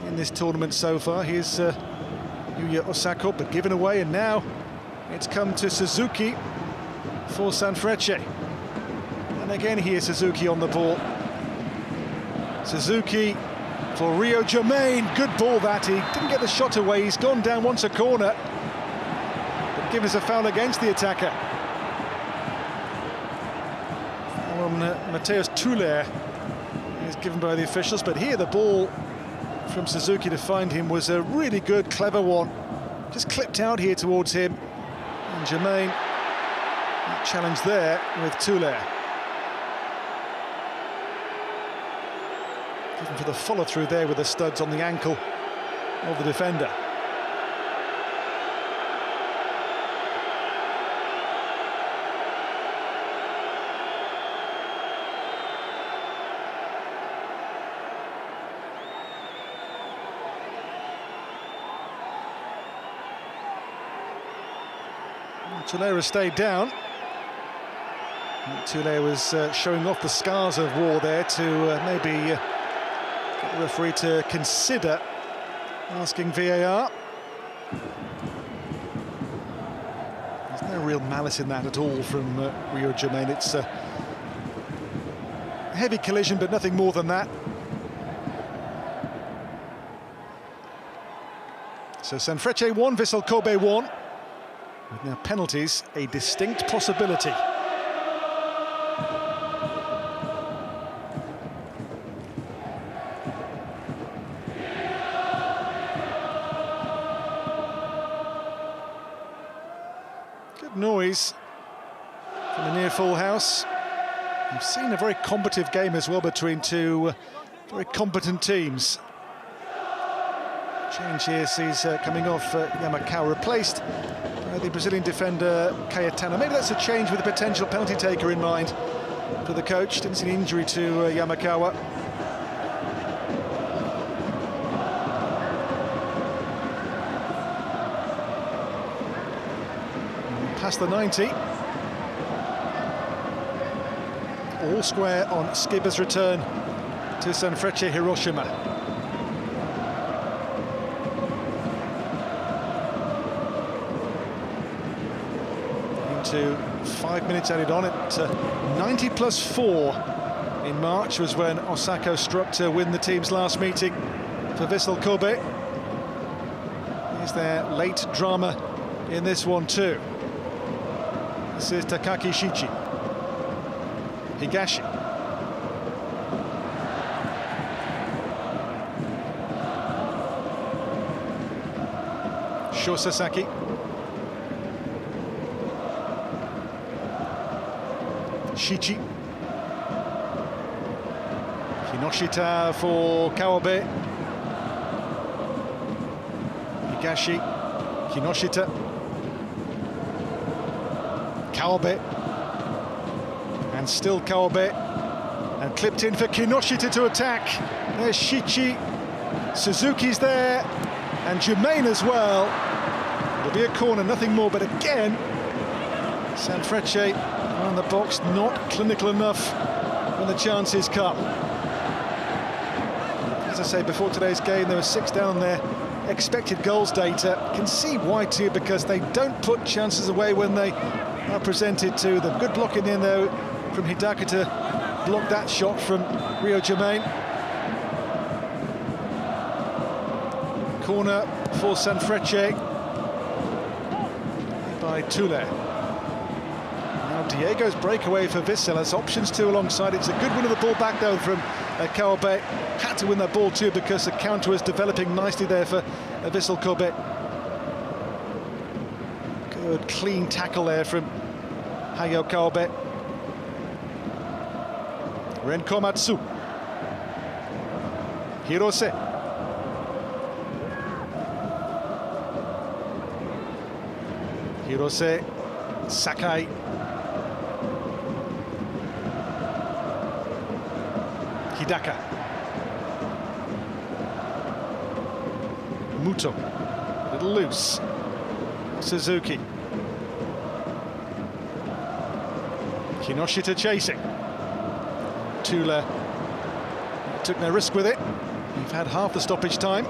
in this tournament so far. Here's Yuya Osako, but given away, and now it's come to Suzuki for Sanfrecce. And again here Suzuki on the ball. Suzuki for Rio Germain. Good ball that. He didn't get the shot away. He's gone down once a corner, but given us a foul against the attacker. On Mateus Tulair is given by the officials, but here the ball from Suzuki to find him was a really good, clever one. Just clipped out here towards him. And Germain challenge there with Tulair. Given for the follow-through there with the studs on the ankle of the defender. Tulair stayed down. Tulair was showing off the scars of war there to maybe get the referee to consider asking VAR. There's no real malice in that at all from Rio Jermaine. It's a heavy collision, but nothing more than that. So Sanfrecce 1, Vissel Kobe 1. With now penalties a distinct possibility. Good noise from the near full house. We've seen a very combative game as well between two very competent teams. Change here sees coming off Yamakawa, replaced by the Brazilian defender Cayetano. Maybe that's a change with a potential penalty taker in mind for the coach. Didn't see an injury to Yamakawa. Past the 90. All square on Skibber's return to Sanfrecce Hiroshima. Into 5 minutes added on at 90 plus 4 in March was when Osaka struck to win the team's last meeting for Vissel Kobe. Is there late drama in this one too? This is Takaki Shichi. Higashi. Sho Sasaki. Shichi. Kinoshita for Kawabe. Higashi. Kinoshita. Kawabe. And still Kawabe. And clipped in for Kinoshita to attack. There's Shichi. Suzuki's there. And Jermaine as well. It'll be a corner, nothing more, but again, Sanfrecce on the box, not clinical enough when the chances come. As I say, before today's game, there were 6 down there. Expected goals data. Can see why too, because they don't put chances away when they are presented to them. Good block in the end though from Hidaka to block that shot from Rio Jermaine. Corner for Sanfrecce by Tule. Now Diego's breakaway for Vissel has options too alongside. It's a good win of the ball back though from Kawabe. Had to win that ball too because the counter was developing nicely there for Vissel Kobe. Good clean tackle there from Hayo Kawabe. Ren Komatsu. Hirose. Hirose. Sakai. Hidaka. Muto. A little loose. Suzuki. Kinoshita chasing. Tula took no risk with it. We've had half the stoppage time.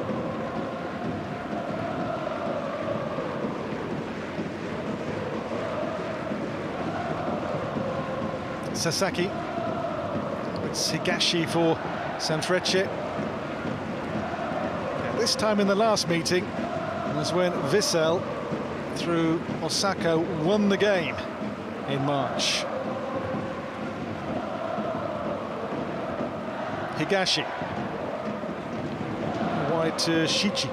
Sasaki. It's Higashi for Sanfrecce. This time in the last meeting was when Vissel, through Osaka, won the game in March. Higashi. Wide to Shichi.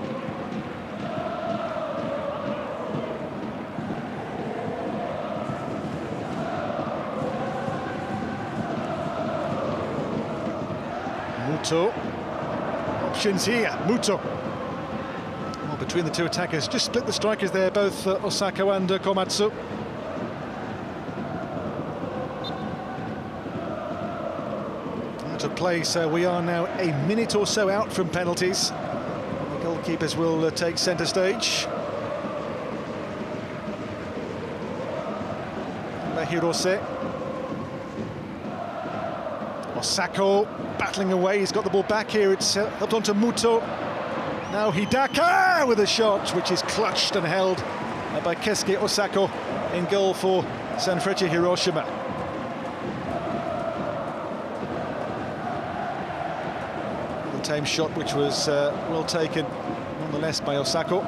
Muto. Options here. Muto. Well, between the two attackers, just split the strikers there, both Osaka and Komatsu. Out of play, so we are now a minute or so out from penalties. The goalkeepers will take centre stage. Hirose. Osako battling away, he's got the ball back here, it's helped on to Muto. Now Hidaka with a shot which is clutched and held by Keisuke Osako in goal for Sanfrecce Hiroshima. The tame shot which was well taken nonetheless by Osako.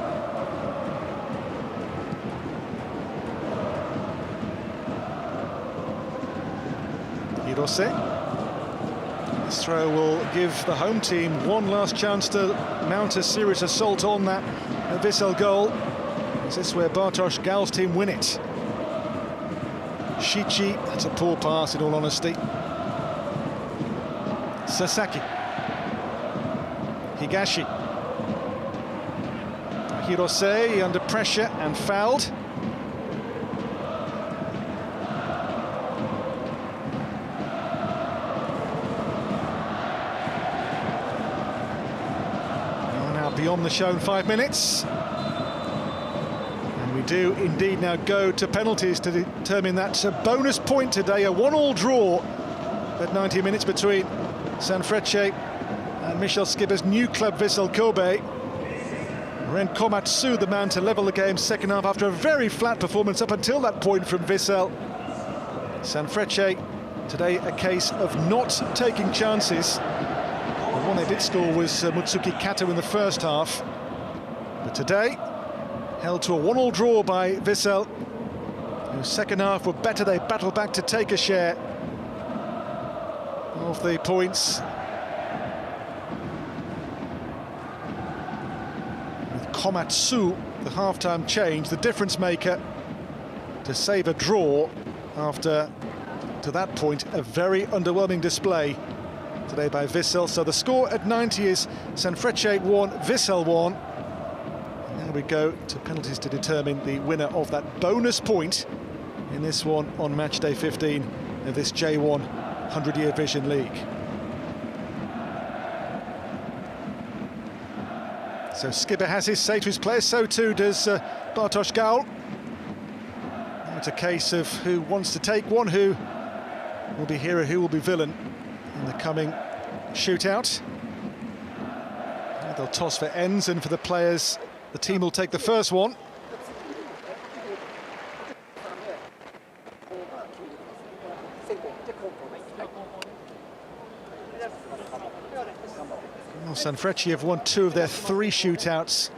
Hirose. This throw will give the home team one last chance to mount a serious assault on that Vissel goal. This is where Bartosz Gal's team win it. Shichi, that's a poor pass in all honesty. Sasaki. Higashi. Hirose under pressure and fouled. Beyond the shown 5 minutes, and we do indeed now go to penalties to determine that bonus point today. A 1-1 draw at 90 minutes between Sanfrecce and Michel Skibber's new club Vissel Kobe. Ren Komatsu, the man to level the game second half after a very flat performance up until that point from Vissel. Sanfrecce today a case of not taking chances. The one they did score was Mutsuki Kato in the first half, but today held to a 1-1 draw by Vissel, whose second half were better. They battled back to take a share of the points, with Komatsu, the half-time change, the difference maker, to save a draw after, to that point, a very underwhelming display today by Vissel. So the score at 90 is Sanfrecce 1, Vissel 1. Now we go to penalties to determine the winner of that bonus point in this one on match day 15 of this J1 100-year Vision League. So Skibber has his say to his players, so too does Bartosz Gal. Now it's a case of who wants to take one, who will be hero, who will be villain in the coming shootout. They'll toss for ends, and for the players, the team will take the first one. Well, Sanfrecce have won 2 of their 3 shootouts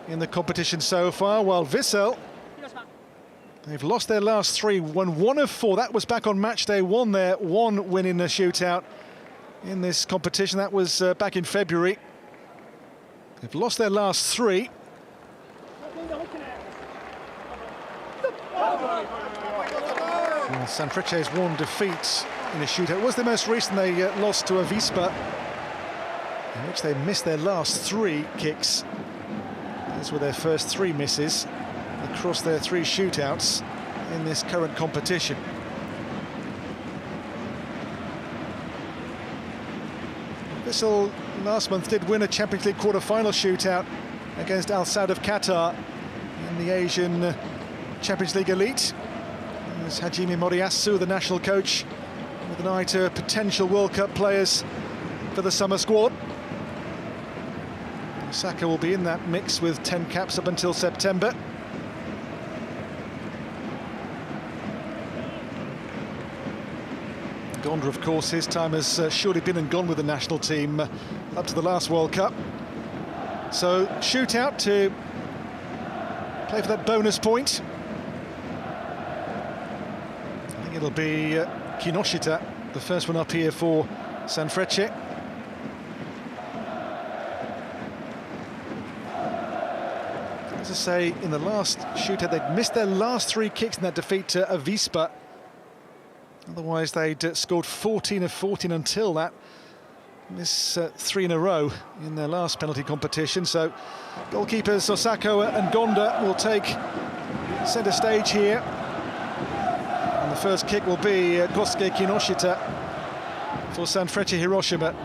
in the competition so far, while Vissel, they've lost their last 3, won 1 of 4. That was back on match day 1, their 1 win in a shootout in this competition. That was back in February. They've lost their last 3. Well, Sanfrecce's 1 defeat in a shootout was the most recent. They lost to Avispa, in which they missed their last 3 kicks. These were their first 3 misses across their 3 shootouts in this current competition. Vissel last month did win a Champions League quarter-final shootout against Al Saud of Qatar in the Asian Champions League Elite. There's Hajime Moriyasu, the national coach, with an eye to potential World Cup players for the summer squad. Osaka will be in that mix with 10 caps up until September. Gonda, of course, his time has surely been and gone with the national team up to the last World Cup. So, shootout to play for that bonus point. I think it'll be Kinoshita, the first one up here for Sanfrecce. As I say, in the last shootout, they'd missed their last 3 kicks in that defeat to Avispa. Otherwise, they'd scored 14 of 14 until that. Miss 3 in a row in their last penalty competition. So, goalkeepers Osako and Gonda will take centre stage here. And the first kick will be Kosuke Kinoshita for Sanfrecce Hiroshima.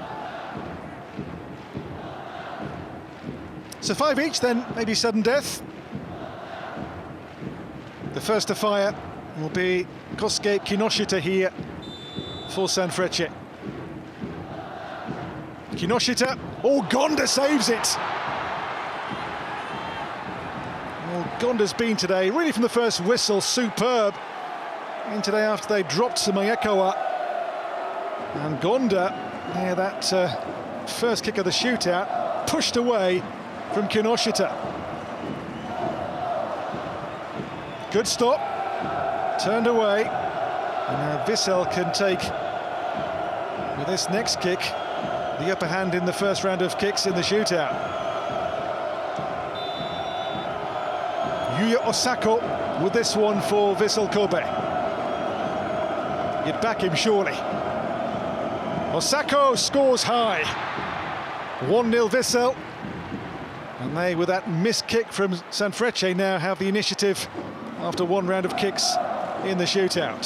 So 5 each then, maybe sudden death. The first to fire will be Kosuke Kinoshita here for Sanfrecce. Kinoshita, oh, Gonda saves it! Gonda's been today, really from the first whistle, superb. And today after they dropped to Maekawa. And Gonda, yeah, that first kick of the shootout, pushed away from Kinoshita. Good stop, turned away. And now Vissel can take, with this next kick, the upper hand in the first round of kicks in the shootout. Yuya Osako with this one for Vissel Kobe. You'd back him surely. Osako scores high. 1-0 Vissel. And they, with that missed kick from Sanfrecce, now have the initiative after one round of kicks in the shootout.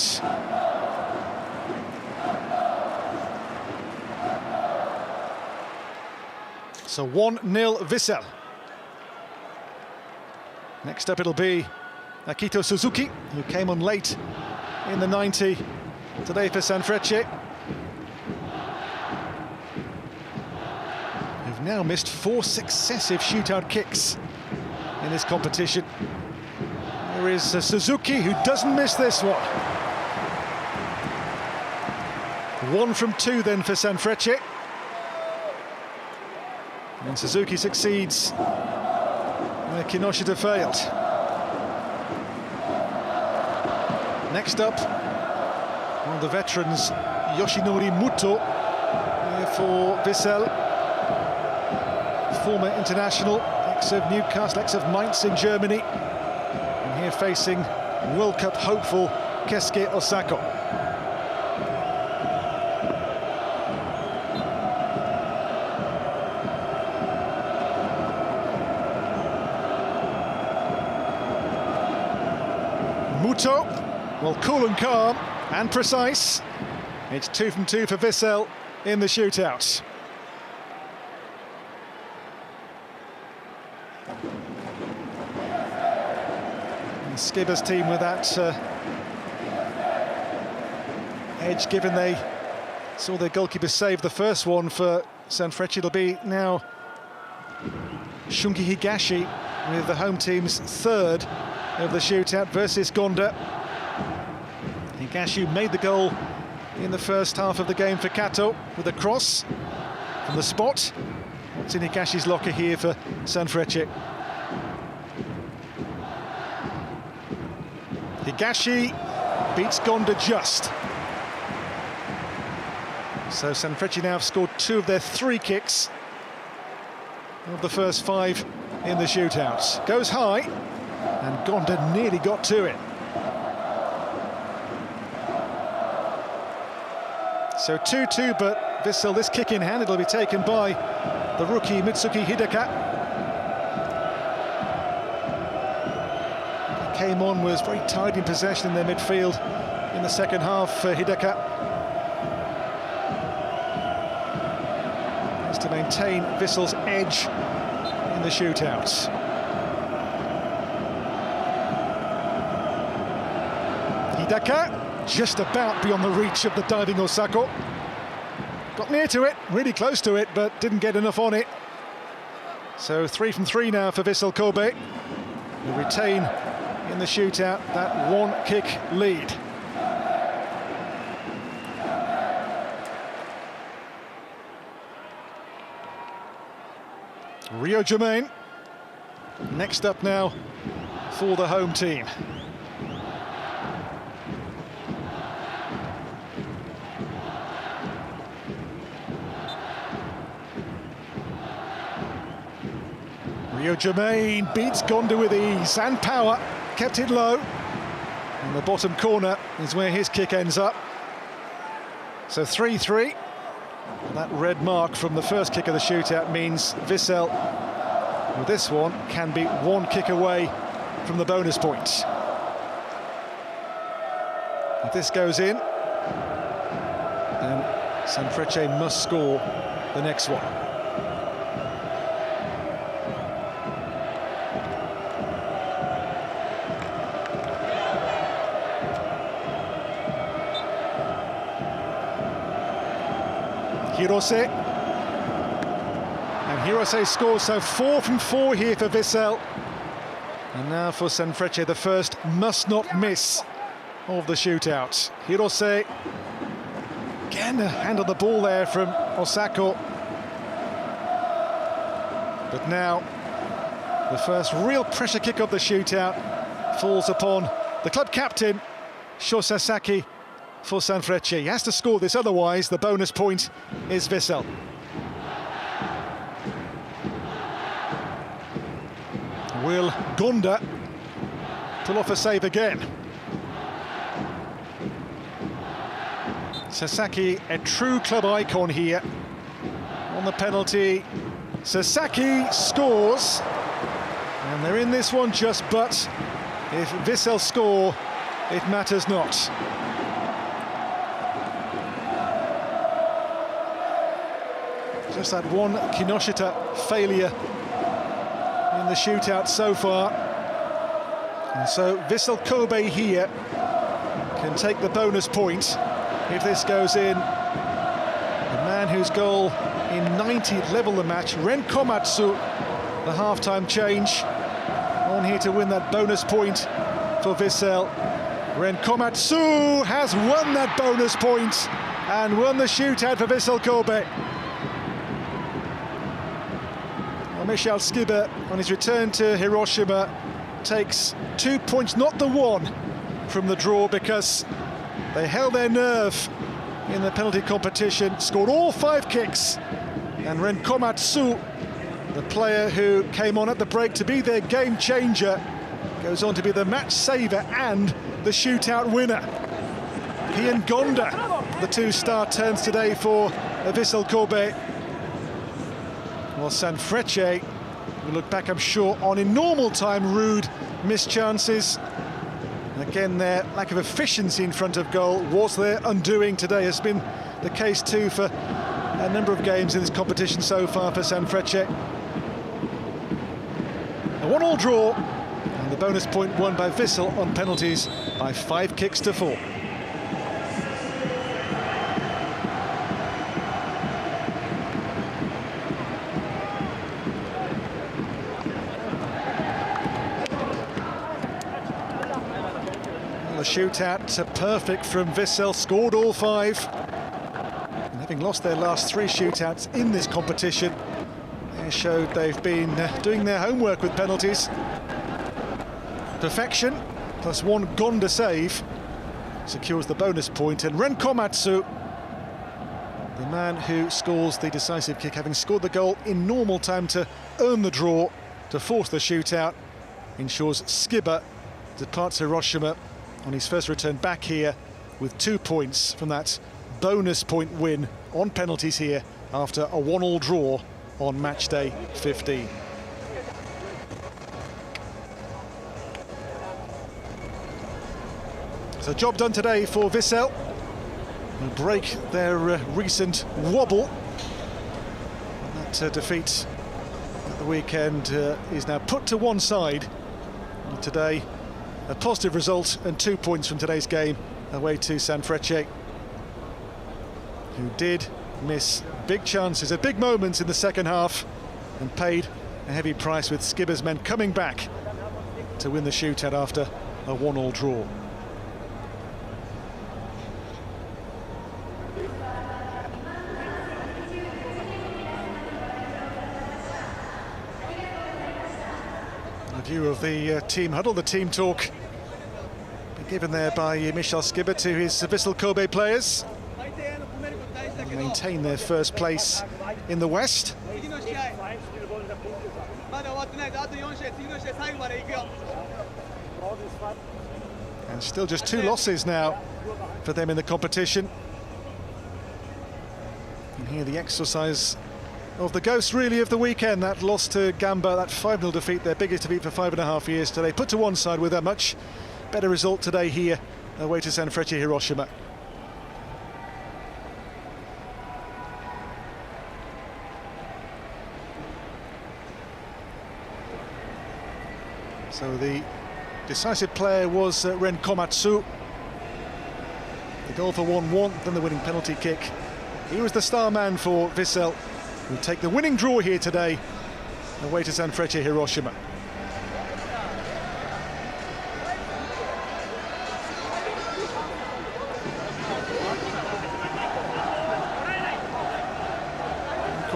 So 1-0 Vissel. Next up it'll be Akito Suzuki, who came on late in the 90 today for Sanfrecce. Who've now missed 4 successive shootout kicks in this competition. There is Suzuki, who doesn't miss this one. 1 from 2 then for Sanfrecce. And Suzuki succeeds where Kinoshita failed. Next up, one of the veterans, Yoshinori Muto, here for Vissel. Former international, ex of Newcastle, ex of Mainz in Germany. And here facing World Cup hopeful Keisuke Osako. Muto, well, cool and calm and precise. It's 2 from 2 for Vissel in the shootout. And Skibber's team with that edge, given they saw their goalkeeper save the first one for Sanfrecce. It'll be now Shungi Higashi with the home team's third of the shootout versus Gonda. Higashi made the goal in the first half of the game for Kato with a cross from the spot. It's in Higashi's locker here for Sanfrecce. Higashi beats Gonda just. So Sanfrecce now have scored 2 of their 3 kicks of the first 5 in the shootouts. Goes high, and Gonda nearly got to it. So 2-2, but Vissel, this kick in hand, it'll be taken by the rookie Mitsuki Hidaka. He came on, was very tight in possession in their midfield in the second half for Hidaka. Has to maintain Vissel's edge in the shootouts. Hidaka just about beyond the reach of the diving Osako. Got near to it, really close to it, but didn't get enough on it. So 3 from 3 now for Vissel Kobe, who retain in the shootout that 1-kick lead. Rio Germain next up now for the home team. Rio Germain beats Gonda with ease and power, kept it low. In the bottom corner is where his kick ends up. So 3-3. That red mark from the first kick of the shootout means Vissel, with this one, can be 1 kick away from the bonus points. If this goes in, then Sanfrecce must score the next one. Hirose, and Hirose scores, so 4 from 4 here for Vissel. And now for Sanfrecce, the first must-not-miss of the shootout. Hirose again handled the ball there from Osako. But now the first real pressure kick of the shootout falls upon the club captain, Sho Sasaki, for Sanfrecce. He has to score this, otherwise the bonus point is Vissel. Will Gonda pull off a save again? Sasaki, a true club icon here. On the penalty, Sasaki scores. And they're in this one just but. If Vissel score, it matters not. Just that one Kinoshita failure in the shootout so far. And so Vissel Kobe here can take the bonus point if this goes in. The man whose goal in 90 leveled the match, Ren Komatsu, the half-time change, on here to win that bonus point for Vissel. Ren Komatsu has won that bonus point and won the shootout for Vissel Kobe. Michal Skibbe, on his return to Hiroshima, takes 2 points, not the one, from the draw, because they held their nerve in the penalty competition, scored all 5 kicks, and Ren Komatsu, the player who came on at the break to be their game changer, goes on to be the match saver and the shootout winner. He and Gonda, the 2 star turns today for Vissel Kobe. Well, Sanfrecce, we look back, I'm sure, on in normal time rude missed chances. Again, their lack of efficiency in front of goal was their undoing today. Has been the case too for a number of games in this competition so far for Sanfrecce. A 1-1 draw, and the bonus point won by Vissel on penalties by 5 kicks to 4. The shootout perfect from Vissel, scored all 5. And having lost their last 3 shootouts in this competition, they showed they've been doing their homework with penalties. Perfection, plus 1 Gonda save, secures the bonus point. And Ren Komatsu, the man who scores the decisive kick, having scored the goal in normal time to earn the draw, to force the shootout, ensures Skibbe departs Hiroshima on his first return back here with 2 points from that bonus point win on penalties here after a 1-1 draw on match day 15. So job done today for Vissel. They'll break their recent wobble. And that defeat at the weekend is now put to one side. And today, a positive result and 2 points from today's game away to Sanfrecce, who did miss big chances at big moments in the second half and paid a heavy price, with Skibbe's men coming back to win the shootout after a 1-1 draw. A view of the team huddle, the team talk given there by Michal Skibbe to his Vissel Kobe players. They maintain their first place in the West. And still just 2 losses now for them in the competition. And here the exercise of the ghost really of the weekend, that loss to Gamba, that 5-0 defeat, their biggest defeat for 5.5 years today, put to one side with a much better result today here away to Sanfrecce Hiroshima. So the decisive player was Ren Komatsu. The goal for 1-1, then the winning penalty kick. He was the star man for Vissel, who take the winning draw here today away to Sanfrecce Hiroshima.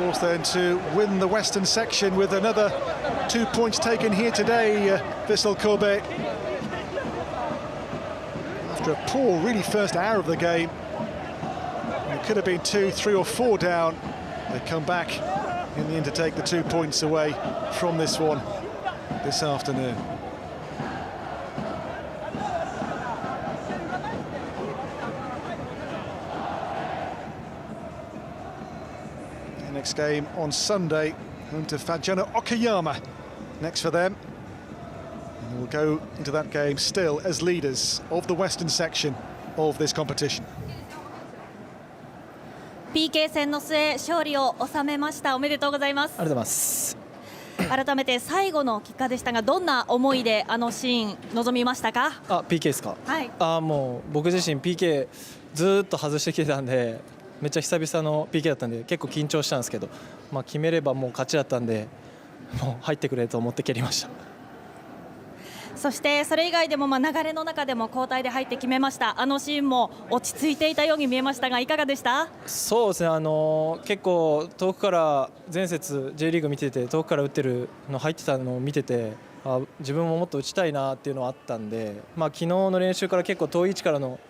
course, then to win the Western section with another 2 points taken here today, Vissel Kobe. After a poor, really first hour of the game, it could have been 2, 3 or 4 down. They come back in the end to take the 2 points away from this one this afternoon. The next game on Sunday, home to Fajano Okayama. Next for them. And we'll go into that game still as leaders of the Western section of this competition. PK 戦の末勝利を収めました。おめでとうございます。ありがとうございます。改めて最後の結果でしたが、どんな思いであのシーン臨みましたか。PK ですか。はい。もう僕自身 PK ずっと外してきてたんで、めっちゃ久々の PK だったんで結構緊張したんですけど、決めればもう勝ちだったんで、もう入ってくれと思って蹴りました。そしてそれ以外でも流れの中でも交代で入って決めました。あのシーンも落ち着いていたように見えましたが、いかがでした？そうですね、結構遠くから前節 J リーグ見てて遠くから打ってるの入ってたのを見てて、自分ももっと打ちたいなっていうのはあったんで、昨日の練習から結構遠い位置からの